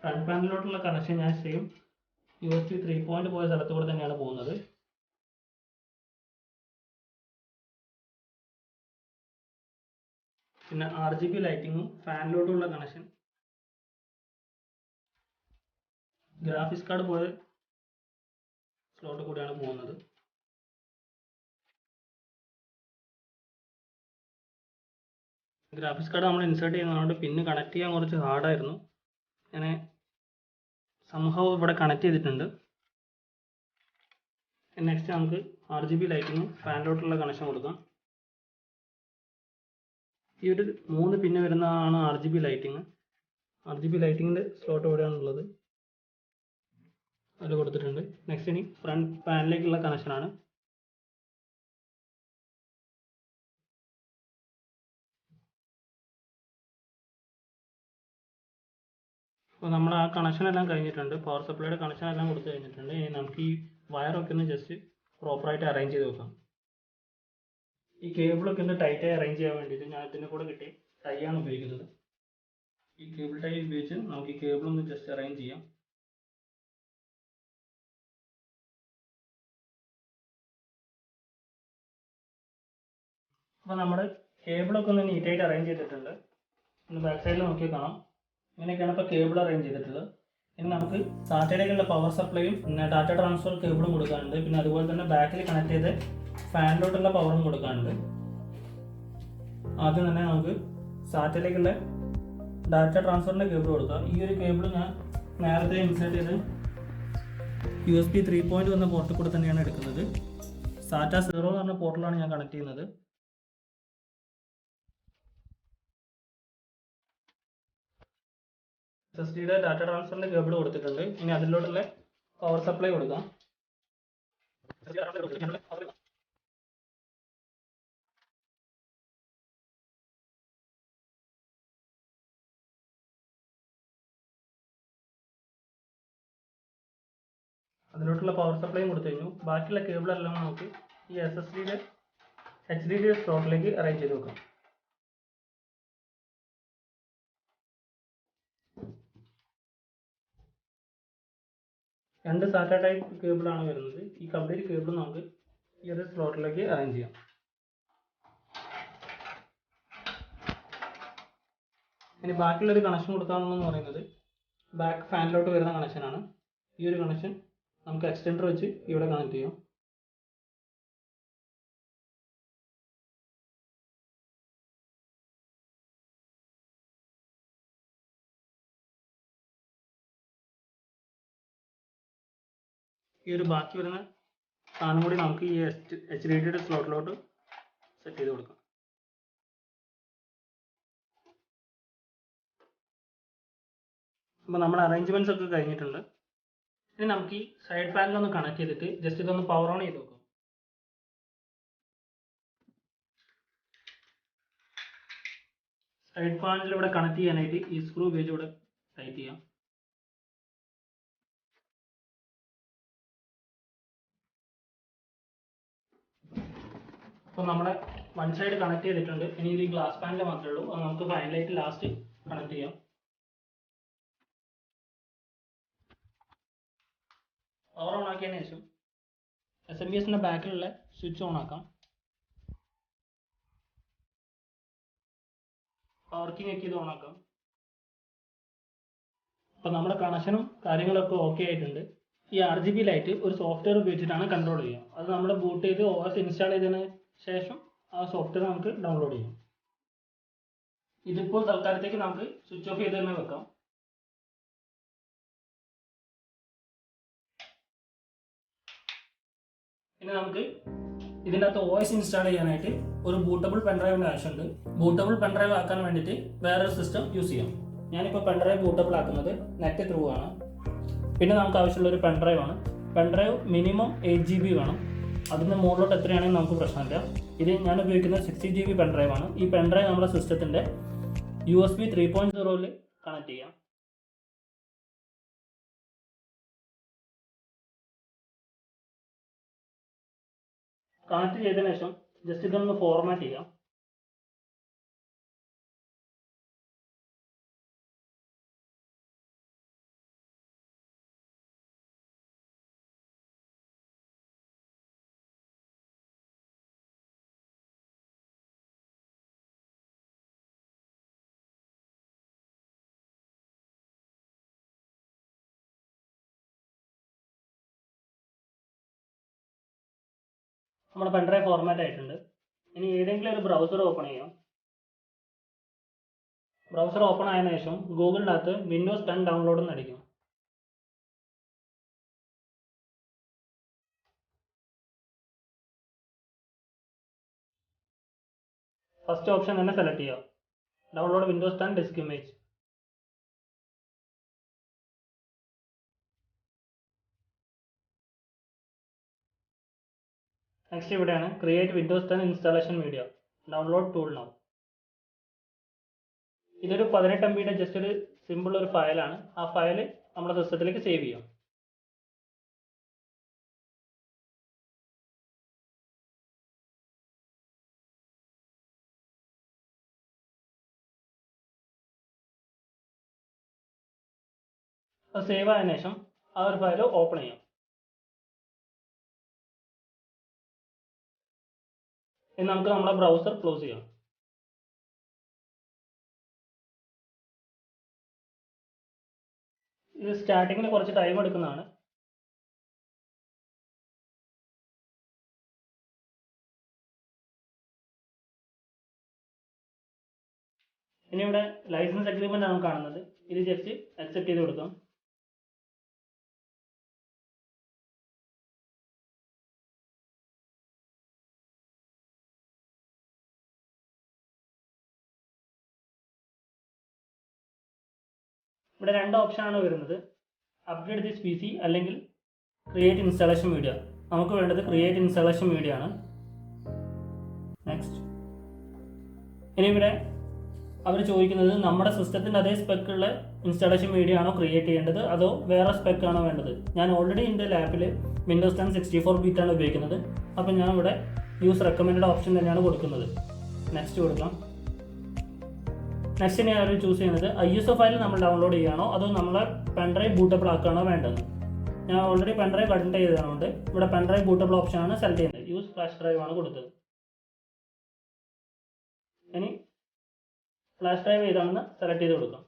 ഫ്രണ്ട് പാനലിലോട്ടുള്ള കണക്ഷൻ ഞാൻ സെയിം USB 3.0 പോയ സ്ഥലത്ത് കൂടെ തന്നെയാണ് പോകുന്നത്. പിന്നെ RGB ലൈറ്റിങ്ങും ഫാനിലോട്ടുള്ള കണക്ഷൻ ഗ്രാഫിക്സ് കാർഡ് പോയ സ്ലോട്ട് കൂടിയാണ് പോകുന്നത്. ഗ്രാഫിക്സ് കാർഡ് നമ്മൾ ഇൻസേർട്ട് ചെയ്യുന്നതുകൊണ്ട് പിന്നെ കണക്ട് ചെയ്യാൻ കുറച്ച് ഹാർഡായിരുന്നു. ഞാൻ സംഭവം ഇവിടെ കണക്ട് ചെയ്തിട്ടുണ്ട്. നെക്സ്റ്റ് നമുക്ക് RGB ലൈറ്റിങ് ഫാനിലോട്ടുള്ള കണക്ഷൻ കൊടുക്കാം. ഈ ഒരു 3 പിന്ന് വരുന്നതാണ് RGB ലൈറ്റിങ്. RGB ലൈറ്റിങ്ങിൻ്റെ സ്ലോട്ട് എവിടെയാണുള്ളത് അതിൽ കൊടുത്തിട്ടുണ്ട്. നെക്സ്റ്റ് ഇനി ഫ്രണ്ട് പാനലിലേക്കുള്ള കണക്ഷനാണ്. അപ്പോൾ നമ്മൾ ആ കണക്ഷൻ എല്ലാം കഴിഞ്ഞിട്ടുണ്ട്. പവർ സപ്ലൈയുടെ കണക്ഷൻ എല്ലാം കൊടുത്തു കഴിഞ്ഞിട്ടുണ്ട്. ഇനി നമുക്ക് ഈ വയറൊക്കെ ഒന്ന് ജസ്റ്റ് പ്രോപ്പറായിട്ട് അറേഞ്ച് ചെയ്ത് വെക്കാം. ഈ കേബിളൊക്കെ ഒന്ന് ടൈറ്റായി അറേഞ്ച് ചെയ്യാൻ വേണ്ടിയിട്ട് ഞാൻ ഇതിൻ്റെ കൂടെ കിട്ടിയ ടൈ ആണ് ഉപയോഗിക്കുന്നത്. ഈ കേബിൾ ടൈ ഉപയോഗിച്ച് നമുക്ക് ഈ കേബിൾ ഒന്ന് ജസ്റ്റ് അറേഞ്ച് ചെയ്യാം. അപ്പോൾ നമ്മുടെ കേബിളൊക്കെ ഒന്ന് നീറ്റായിട്ട് അറേഞ്ച് ചെയ്തിട്ടുണ്ട്. ഒന്ന് ബാക്ക് സൈഡിൽ നോക്കി കാണാം. ഇങ്ങനെയൊക്കെയാണ് ഇപ്പോൾ കേബിൾ അറേഞ്ച് ചെയ്തിട്ടുള്ളത്. ഇനി നമുക്ക് സാറ്റലൈറ്റിലുള്ള പവർ സപ്ലൈയും പിന്നെ ഡാറ്റ ട്രാൻസ്ഫർ കേബിളും കൊടുക്കാനുണ്ട്. പിന്നെ അതുപോലെ തന്നെ ബാക്കിൽ കണക്ട് ചെയ്ത് ഫാനിലോട്ടുള്ള പവറും കൊടുക്കാനുണ്ട്. ആദ്യം തന്നെ നമുക്ക് സാറ്റലൈറ്റിലുള്ള ഡാറ്റ ട്രാൻസ്ഫറിൻ്റെ കേബിൾ കൊടുക്കാം. ഈ ഒരു കേബിൾ ഞാൻ നേരത്തെ ഇൻസേർട്ട് ചെയ്ത് USB 3.0 എന്ന പോർട്ടിൽ കൂടെ തന്നെയാണ് എടുക്കുന്നത്. SATA 0 എന്ന് പറഞ്ഞ പോർട്ടിലാണ് ഞാൻ കണക്ട് ചെയ്യുന്നത്. SSDയുടെ ഡാറ്റ ട്രാൻസ്ഫറിൻ്റെ കേബിൾ കൊടുത്തിട്ടുണ്ട്. ഇനി അതിലോട്ടുള്ള പവർ സപ്ലൈ കൊടുക്കാം. അതിലോട്ടുള്ള പവർ സപ്ലൈയും കൊടുത്തു കഴിഞ്ഞു. ബാക്കിയുള്ള കേബിളെല്ലാം നമുക്ക് ഈ SSDയുടെ HDD സ്ലോട്ടിലേക്ക് അറേഞ്ച് ചെയ്ത് വെക്കാം. രണ്ട് SATA ടൈപ്പ് കേബിളാണ് വരുന്നത്. ഈ കംപ്ലീറ്റ് കേബിൾ നമുക്ക് ഈ ഒരു സ്ലോട്ടിലേക്ക് അറേഞ്ച് ചെയ്യാം. ഇനി ബാക്കിയുള്ളൊരു കണക്ഷൻ കൊടുക്കാമെന്ന് പറയുന്നത് ബാക്ക് ഫാനിലോട്ട് വരുന്ന കണക്ഷനാണ്. ഈ ഒരു കണക്ഷൻ നമുക്ക് എക്സ്റ്റൻഡർ വെച്ച് ഇവിടെ കണക്ട് ചെയ്യാം. ഈ ഒരു ബാക്കി വരുന്ന സാധനം കൂടി നമുക്ക് ഈ HDD സ്ലോട്ടിലോട്ട് സെറ്റ് ചെയ്ത് കൊടുക്കാം. അപ്പോൾ നമ്മുടെ അറേഞ്ച്മെൻറ്റ്സ് ഒക്കെ കഴിഞ്ഞിട്ടുണ്ട്. ഇനി നമുക്ക് ഈ സൈഡ് പാനലൊന്ന് കണക്ട് ചെയ്തിട്ട് ജസ്റ്റ് ഇതൊന്ന് പവർ ഓൺ ചെയ്ത് നോക്കാം. സൈഡ് പാനൽ ഇവിടെ കണക്ട് ചെയ്യാനായിട്ട് ഈ സ്ക്രൂ ഉപയോഗിച്ച് ഇവിടെ ടൈറ്റ് ചെയ്യാം. അപ്പോൾ നമ്മുടെ വൺ സൈഡ് കണക്ട് ചെയ്തിട്ടുണ്ട്. ഇനി ഇത് ഗ്ലാസ് പാനൽ മാത്രമേ ഉള്ളൂ. അത് നമുക്ക് ഫൈനലായിട്ട് ലാസ്റ്റ് കണക്ട് ചെയ്യാം. പവർ ഓൺ ആക്കിയതിന് ശേഷം SMBSന്റെ ബാക്കിലുള്ള സ്വിച്ച് ഓൺ ആക്കാം. പവർ കീ ഞെക്കി ഇത് ഓൺ ആക്കാം. അപ്പോൾ നമ്മുടെ കണക്ഷനും കാര്യങ്ങളൊക്കെ ഓക്കെ ആയിട്ടുണ്ട്. ഈ RGB ലൈറ്റ് ഒരു സോഫ്റ്റ്വെയർ ഉപയോഗിച്ചിട്ടാണ് കൺട്രോൾ ചെയ്യുക. അത് നമ്മൾ ബൂട്ട് ചെയ്ത് OS ഇൻസ്റ്റാൾ ചെയ്തതിന് ശേഷം ആ സോഫ്റ്റ്വെയർ നമുക്ക് ഡൗൺലോഡ് ചെയ്യാം. ഇതിപ്പോൾ തൽക്കാലത്തേക്ക് നമുക്ക് സ്വിച്ച് ഓഫ് ചെയ്ത് തന്നെ വെക്കാം. ഇനി നമുക്ക് ഇതിൻ്റെ അകത്ത് OS ഇൻസ്റ്റാൾ ചെയ്യാനായിട്ട് ഒരു ബൂട്ടബിൾ പെൻഡ്രൈവിൻ്റെ ആവശ്യമുണ്ട്. ബൂട്ടബിൾ പെൻഡ്രൈവ് ആക്കാൻ വേണ്ടിയിട്ട് വേറൊരു സിസ്റ്റം യൂസ് ചെയ്യാം. ഞാനിപ്പോൾ പെൻഡ്രൈവ് ബൂട്ടബിൾ ആക്കുന്നത് നെറ്റ് ത്രൂ ആണ്. പിന്നെ നമുക്ക് ആവശ്യമുള്ള ഒരു പെൻഡ്രൈവ് ആണ്. പെൻഡ്രൈവ് മിനിമം 8 GB വേണം. അതിന് മുകളിലോട്ട് എത്രയാണെങ്കിലും നമുക്ക് പ്രശ്നമില്ല. ഇത് ഞാൻ ഉപയോഗിക്കുന്നത് 60 GB പെൻഡ്രൈവ് ആണ്. ഈ പെൻഡ്രൈവ് നമ്മുടെ സിസ്റ്റത്തിൻ്റെ USB 3.0 കണക്ട് ചെയ്യാം. കണക്ട് ചെയ്തതിനു ശേഷം ജസ്റ്റ് ഇതൊന്ന് ഫോർമാറ്റ് ചെയ്യാം. നമ്മുടെ പെൻഡ്രൈവ് ഫോർമാറ്റ് ആയിട്ടുണ്ട്. ഇനി ഏതെങ്കിലും ഒരു ബ്രൗസർ ഓപ്പൺ ചെയ്യാം. ബ്രൗസർ ഓപ്പൺ ആയതിനു ശേഷം ഗൂഗിളിനകത്ത് വിൻഡോസ് 10 ഡൗൺലോഡ് എന്ന് അടിക്കും. ഫസ്റ്റ് ഓപ്ഷൻ തന്നെ സെലക്ട് ചെയ്യുക, download Windows 10 disk image. Next ഇവിടെയാണ് create Windows 10 installation media, download tool now. ഇതൊരു 18 MB ജസ്റ്റ് ഒരു സിമ്പിൾ ഒരു ഫയലാണ്. ആ ഫയൽ നമ്മുടെ സിസ്റ്റത്തിലേക്ക് സേവ് ചെയ്യാം. അത് സേവ് ആയതിനു ശേഷം ആ ഒരു ഫയൽ ഓപ്പൺ ചെയ്യാം. ഇനി നമുക്ക് നമ്മുടെ ബ്രൗസർ ക്ലോസ് ചെയ്യാം. ഇത് സ്റ്റാർട്ടിങ്ങിന് കുറച്ച് ടൈം എടുക്കുന്നതാണ്. ഇനി ഇവിടെ ലൈസൻസ് അഗ്രിമെന്റ് ആണ് കാണുന്നത്. ഇത് ജസ്റ്റ് അക്സെപ്റ്റ് ചെയ്ത് കൊടുക്കാം. ഇവിടെ രണ്ട് ഓപ്ഷനാണ് വരുന്നത്, അപ്ഗ്രേഡ് ദിസ് PC അല്ലെങ്കിൽ ക്രിയേറ്റ് ഇൻസ്റ്റാളേഷൻ മീഡിയ. നമുക്ക് വേണ്ടത് ക്രിയേറ്റ് ഇൻസ്റ്റാളേഷൻ മീഡിയ ആണ്. നെക്സ്റ്റ്. ഇനി ഇവിടെ അവർ ചോദിക്കുന്നത് നമ്മുടെ സിസ്റ്റത്തിൻ്റെ അതേ സ്പെക്കുള്ള ഇൻസ്റ്റാളേഷൻ മീഡിയ ആണോ ക്രിയേറ്റ് ചെയ്യേണ്ടത് അതോ വേറെ സ്പെക്ക് ആണോ വേണ്ടത്. ഞാൻ ഓൾറെഡി എൻ്റെ ലാപ്പിൽ വിൻഡോസ് 10 64 ബിറ്റ് ആണ് ഉപയോഗിക്കുന്നത്. അപ്പോൾ ഞാൻ ഇവിടെ യൂസ് റെക്കമെൻഡ് ഓപ്ഷൻ തന്നെയാണ് കൊടുക്കുന്നത്. നെക്സ്റ്റ് കൊടുക്കാം. നെക്സ്റ്റ് ഞാൻ അവർ ചൂസ് ചെയ്യുന്നത് ISO ഫയൽ നമ്മൾ ഡൗൺലോഡ് ചെയ്യുകയാണോ അതോ നമ്മളെ പെൻഡ്രൈവ് ബൂട്ടബിൾ ആക്കുകയാണോ വേണ്ടത്. ഞാൻ ഓൾറെഡി പെൻഡ്രൈവ് കണക്ട് ചെയ്തതുകൊണ്ട് ഇവിടെ പെൻഡ്രൈവ് ബൂട്ടബിൾ ഓപ്ഷനാണ് സെലക്ട് ചെയ്യുന്നത്. യൂസ് ഫ്ലാഷ് ഡ്രൈവ് ആണ് കൊടുത്തത്. ഇനി ഫ്ലാഷ് ഡ്രൈവ് ഏതാണെന്ന് സെലക്ട് ചെയ്ത് കൊടുക്കാം.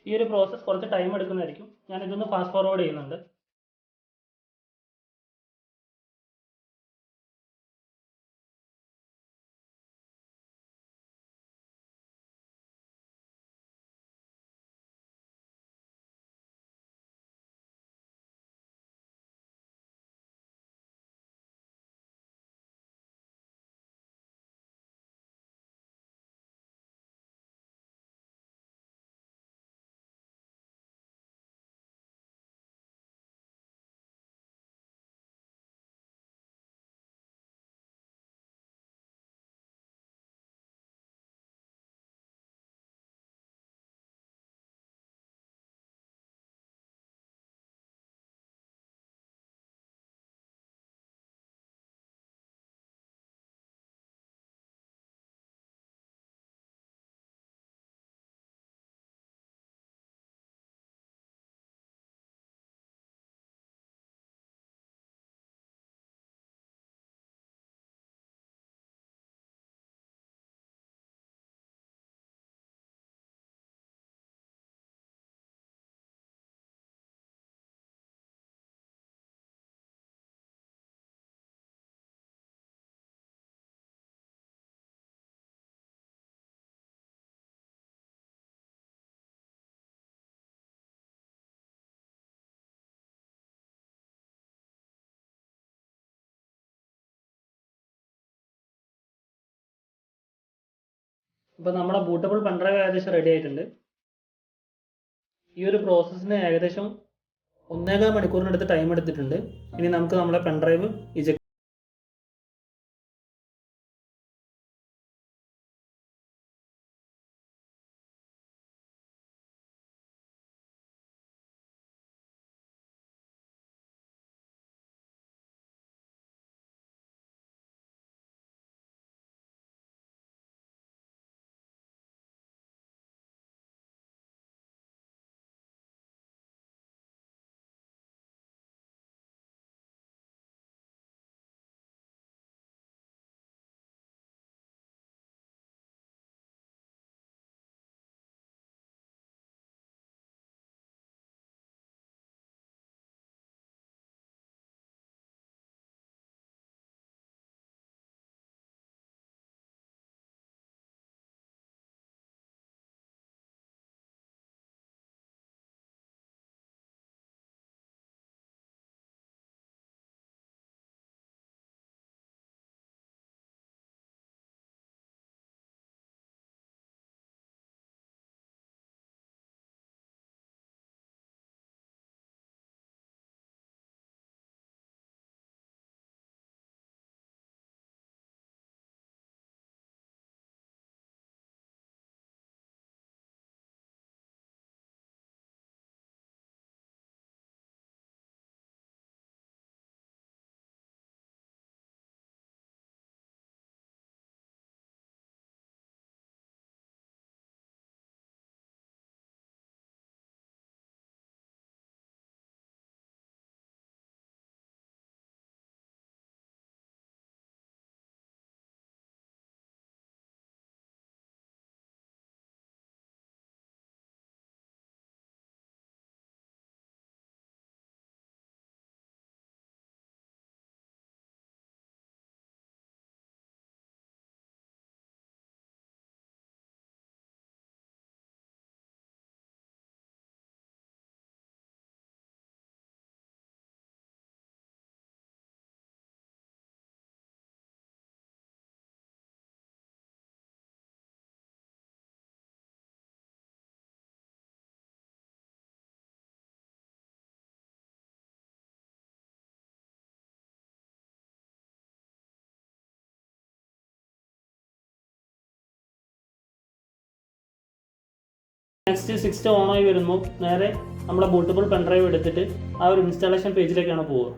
ഈ ഒരു പ്രോസസ്സ് കുറച്ച് ടൈം എടുക്കുന്നതായിരിക്കും. ഞാൻ ഇതൊന്ന് ഫാസ്റ്റ് ഫോർവേഡ് ചെയ്യുന്നുണ്ട്. ഇപ്പോൾ നമ്മുടെ ബൂട്ടബിൾ പെൻഡ്രൈവ് ഏകദേശം റെഡി ആയിട്ടുണ്ട്. ഈ ഒരു പ്രോസസ്സിന് ഏകദേശം 1.25 മണിക്കൂറിനടുത്ത് ടൈം എടുത്തിട്ടുണ്ട്. ഇനി നമുക്ക് നമ്മുടെ പെൻഡ്രൈവ് ഇജക്ട് നെക്സ്റ്റ് സിസ്റ്റം ഓണായി വരുമ്പോൾ നേരെ നമ്മുടെ ബൂട്ടബിൾ പെൻഡ്രൈവ് എടുത്തിട്ട് ആ ഒരു ഇൻസ്റ്റാളേഷൻ പേജിലേക്കാണ് പോവുക.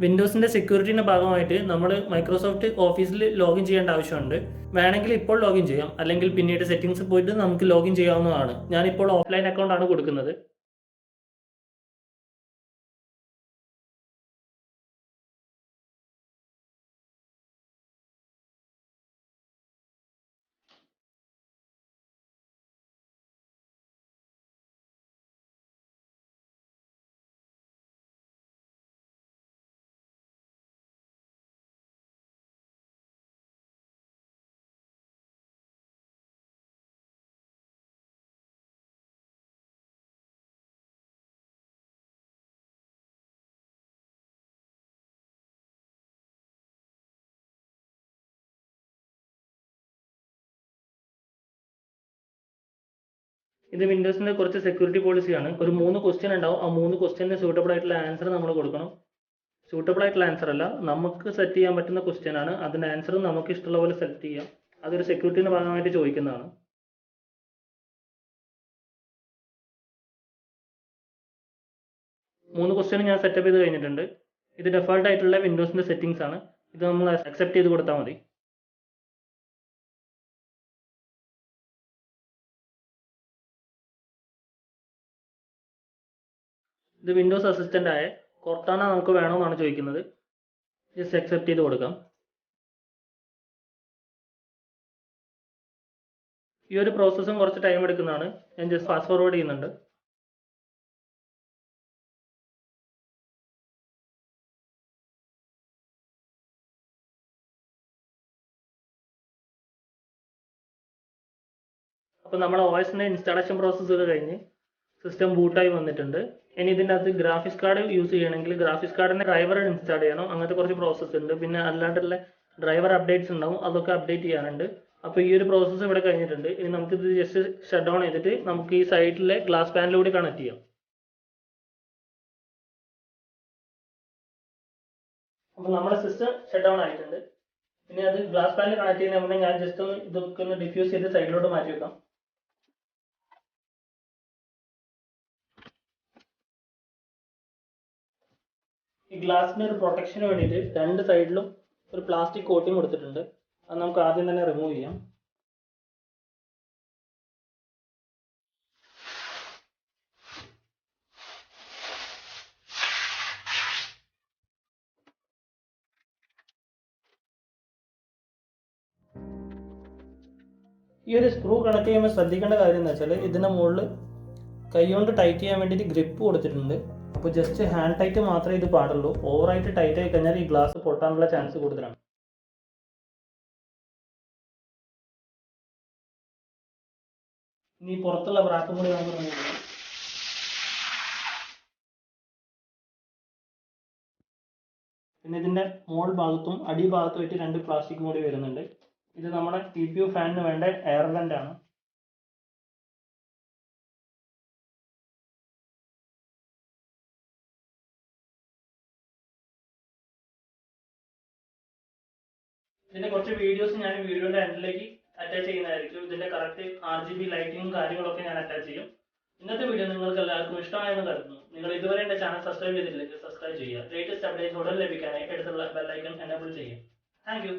വിൻഡോസിൻ്റെ സെക്യൂരിറ്റിൻ്റെ ഭാഗമായിട്ട് നമ്മൾ മൈക്രോസോഫ്റ്റ് ഓഫീസിൽ ലോഗിൻ ചെയ്യേണ്ട ആവശ്യമുണ്ട്. വേണമെങ്കിൽ ഇപ്പോൾ ലോഗിൻ ചെയ്യാം, അല്ലെങ്കിൽ പിന്നീട് സെറ്റിംഗ്സ് പോയിട്ട് നമുക്ക് ലോഗിൻ ചെയ്യാവുന്നതാണ്. ഞാനിപ്പോൾ ഓഫ്ലൈൻ അക്കൗണ്ടാണ് കൊടുക്കുന്നത്. ഇത് വിൻഡോസിൻ്റെ കുറച്ച് സെക്യൂരിറ്റി പോളിസിയാണ്. ഒരു 3 ക്വസ്റ്റ്യൻ ഉണ്ടാവും. ആ 3 ക്വസ്റ്റ്യന് സൂട്ടബിൾ ആയിട്ടുള്ള ആൻസർ നമ്മൾ കൊടുക്കണം. സൂട്ടബിൾ ആയിട്ടുള്ള ആൻസർ അല്ല, നമുക്ക് സെറ്റ് ചെയ്യാൻ പറ്റുന്ന ക്വസ്റ്റ്യൻ ആണ്. അതിൻ്റെ ആൻസർ നമുക്ക് ഇഷ്ടമുള്ള പോലെ സെലക്ട് ചെയ്യാം. അതൊരു സെക്യൂരിറ്റിൻ്റെ ഭാഗമായിട്ട് ചോദിക്കുന്നതാണ്. മൂന്ന് ക്വസ്റ്റ്യൻ ഞാൻ സെറ്റപ്പ് ചെയ്ത് കഴിഞ്ഞിട്ടുണ്ട്. ഇത് ഡെഫോൾട്ട് ആയിട്ടുള്ള വിൻഡോസിൻ്റെ സെറ്റിംഗ്സ് ആണ്. ഇത് നമ്മൾ അക്സെപ്റ്റ് ചെയ്ത് കൊടുത്താൽ മതി. ഇത് വിൻഡോസ് അസിസ്റ്റൻ്റ് ആയ കൊർട്ടാന നമുക്ക് വേണമെന്നാണ് ചോദിക്കുന്നത്. ജസ്റ്റ് അക്സെപ്റ്റ് ചെയ്ത് കൊടുക്കാം. ഈ ഒരു പ്രോസസ്സും കുറച്ച് ടൈം എടുക്കുന്നതാണ്. ഞാൻ ജസ്റ്റ് ഫാസ്റ്റ് ഫോർവേഡ് ചെയ്യുന്നുണ്ട്. അപ്പോൾ നമ്മൾ OSൻ്റെ ഇൻസ്റ്റാളേഷൻ പ്രോസസ്സ് ഒക്കെ കഴിഞ്ഞ് സിസ്റ്റം ബൂട്ടായി വന്നിട്ടുണ്ട്. ഇനി ഇതിൻ്റെ അകത്ത് ഗ്രാഫിക്സ് കാർഡ് യൂസ് ചെയ്യണമെങ്കിൽ ഗ്രാഫിക്സ് കാർഡിൻ്റെ ഡ്രൈവർ ഇൻസ്റ്റാൾ ചെയ്യണം. അങ്ങനത്തെ കുറച്ച് പ്രോസസ്സ് ഉണ്ട്. പിന്നെ അല്ലാണ്ടുള്ള ഡ്രൈവർ അപ്ഡേറ്റ്സ് ഉണ്ടാവും, അതൊക്കെ അപ്ഡേറ്റ് ചെയ്യാനുണ്ട്. അപ്പോൾ ഈ ഒരു പ്രോസസ്സ് ഇവിടെ കഴിഞ്ഞിട്ടുണ്ട്. ഇനി നമുക്കിത് ജസ്റ്റ് ഷട്ട് ഡൗൺ ചെയ്തിട്ട് നമുക്ക് ഈ സൈഡിലെ ഗ്ലാസ് പാനലിലൂടെ കണക്ട് ചെയ്യാം. അപ്പോൾ നമ്മുടെ സിസ്റ്റം ഷട്ട് ഡൗൺ ആയിട്ടുണ്ട്. ഇനി അത് ഗ്ലാസ് പാനൽ കണക്ട് ചെയ്യുന്ന ഞാൻ ജസ്റ്റ് ഒന്ന് ഇതൊക്കെ ഒന്ന് ഡിഫ്യൂസ് ചെയ്ത് സൈഡിലോട്ട് മാറ്റി വെക്കാം. ഈ ഗ്ലാസിൻ്റെ ഒരു പ്രൊട്ടക്ഷന് വേണ്ടിയിട്ട് രണ്ട് സൈഡിലും ഒരു പ്ലാസ്റ്റിക് കോട്ടിങ് കൊടുത്തിട്ടുണ്ട്. അത് നമുക്ക് ആദ്യം തന്നെ റിമൂവ് ചെയ്യാം. ഈ ഒരു സ്ക്രൂ കണക്ട് ചെയ്യുമ്പോൾ ശ്രദ്ധിക്കേണ്ട കാര്യം എന്ന് വെച്ചാൽ ഇതിൻ്റെ മുകളിൽ കൈ കൊണ്ട് ടൈറ്റ് ചെയ്യാൻ വേണ്ടിയിട്ട് ഗ്രിപ്പ് കൊടുത്തിട്ടുണ്ട്. അപ്പോൾ ജസ്റ്റ് ഹാൻഡ് ടൈറ്റ് മാത്രമേ ഇത് പാടുള്ളൂ. ഓവറായിട്ട് ടൈറ്റ് ആയി കഴിഞ്ഞാൽ ഈ ഗ്ലാസ് പൊട്ടാനുള്ള ചാൻസ് കൂടുതലാണ്. ഇനി പുറത്തുള്ള ബ്രാക്കും കൂടി നമുക്ക് റിമൂവ് ചെയ്യാം. പിന്നെ ഇതിൻ്റെ മോൾ ഭാഗത്തും അടിഭാഗത്തുമായിട്ട് രണ്ട് പ്ലാസ്റ്റിക് കൂടി വരുന്നുണ്ട്. ഇത് നമ്മുടെ CPU ഫാനിന് വേണ്ട എയർ വെൻ്റ് ആണ്. ഇതിന്റെ കുറച്ച് വീഡിയോസ് ഞാൻ വീഡിയോയുടെ എൻഡിലേക്ക് അറ്റാച്ച് ചെയ്യുന്നതായിരിക്കും. ഇതിന്റെ കറക്റ്റ് RGB ലൈറ്റിങ്ങും കാര്യങ്ങളൊക്കെ ഞാൻ അറ്റാച്ച് ചെയ്യും. ഇന്നത്തെ വീഡിയോ നിങ്ങൾക്ക് എല്ലാവർക്കും ഇഷ്ടമായെന്ന് കരുതുന്നു. നിങ്ങൾ ഇതുവരെ എൻ്റെ ചാനൽ സബ്സ്ക്രൈബ് ചെയ്തിട്ടില്ലെങ്കിൽ സബ്സ്ക്രൈബ് ചെയ്യുക. ലേറ്റസ്റ്റ് അപ്ഡേറ്റ്സ് ഉടൻ ലഭിക്കാനായി അടുത്തുള്ള ബെൽ ഐക്കൺ എനേബിൾ ചെയ്യുക. Thank you.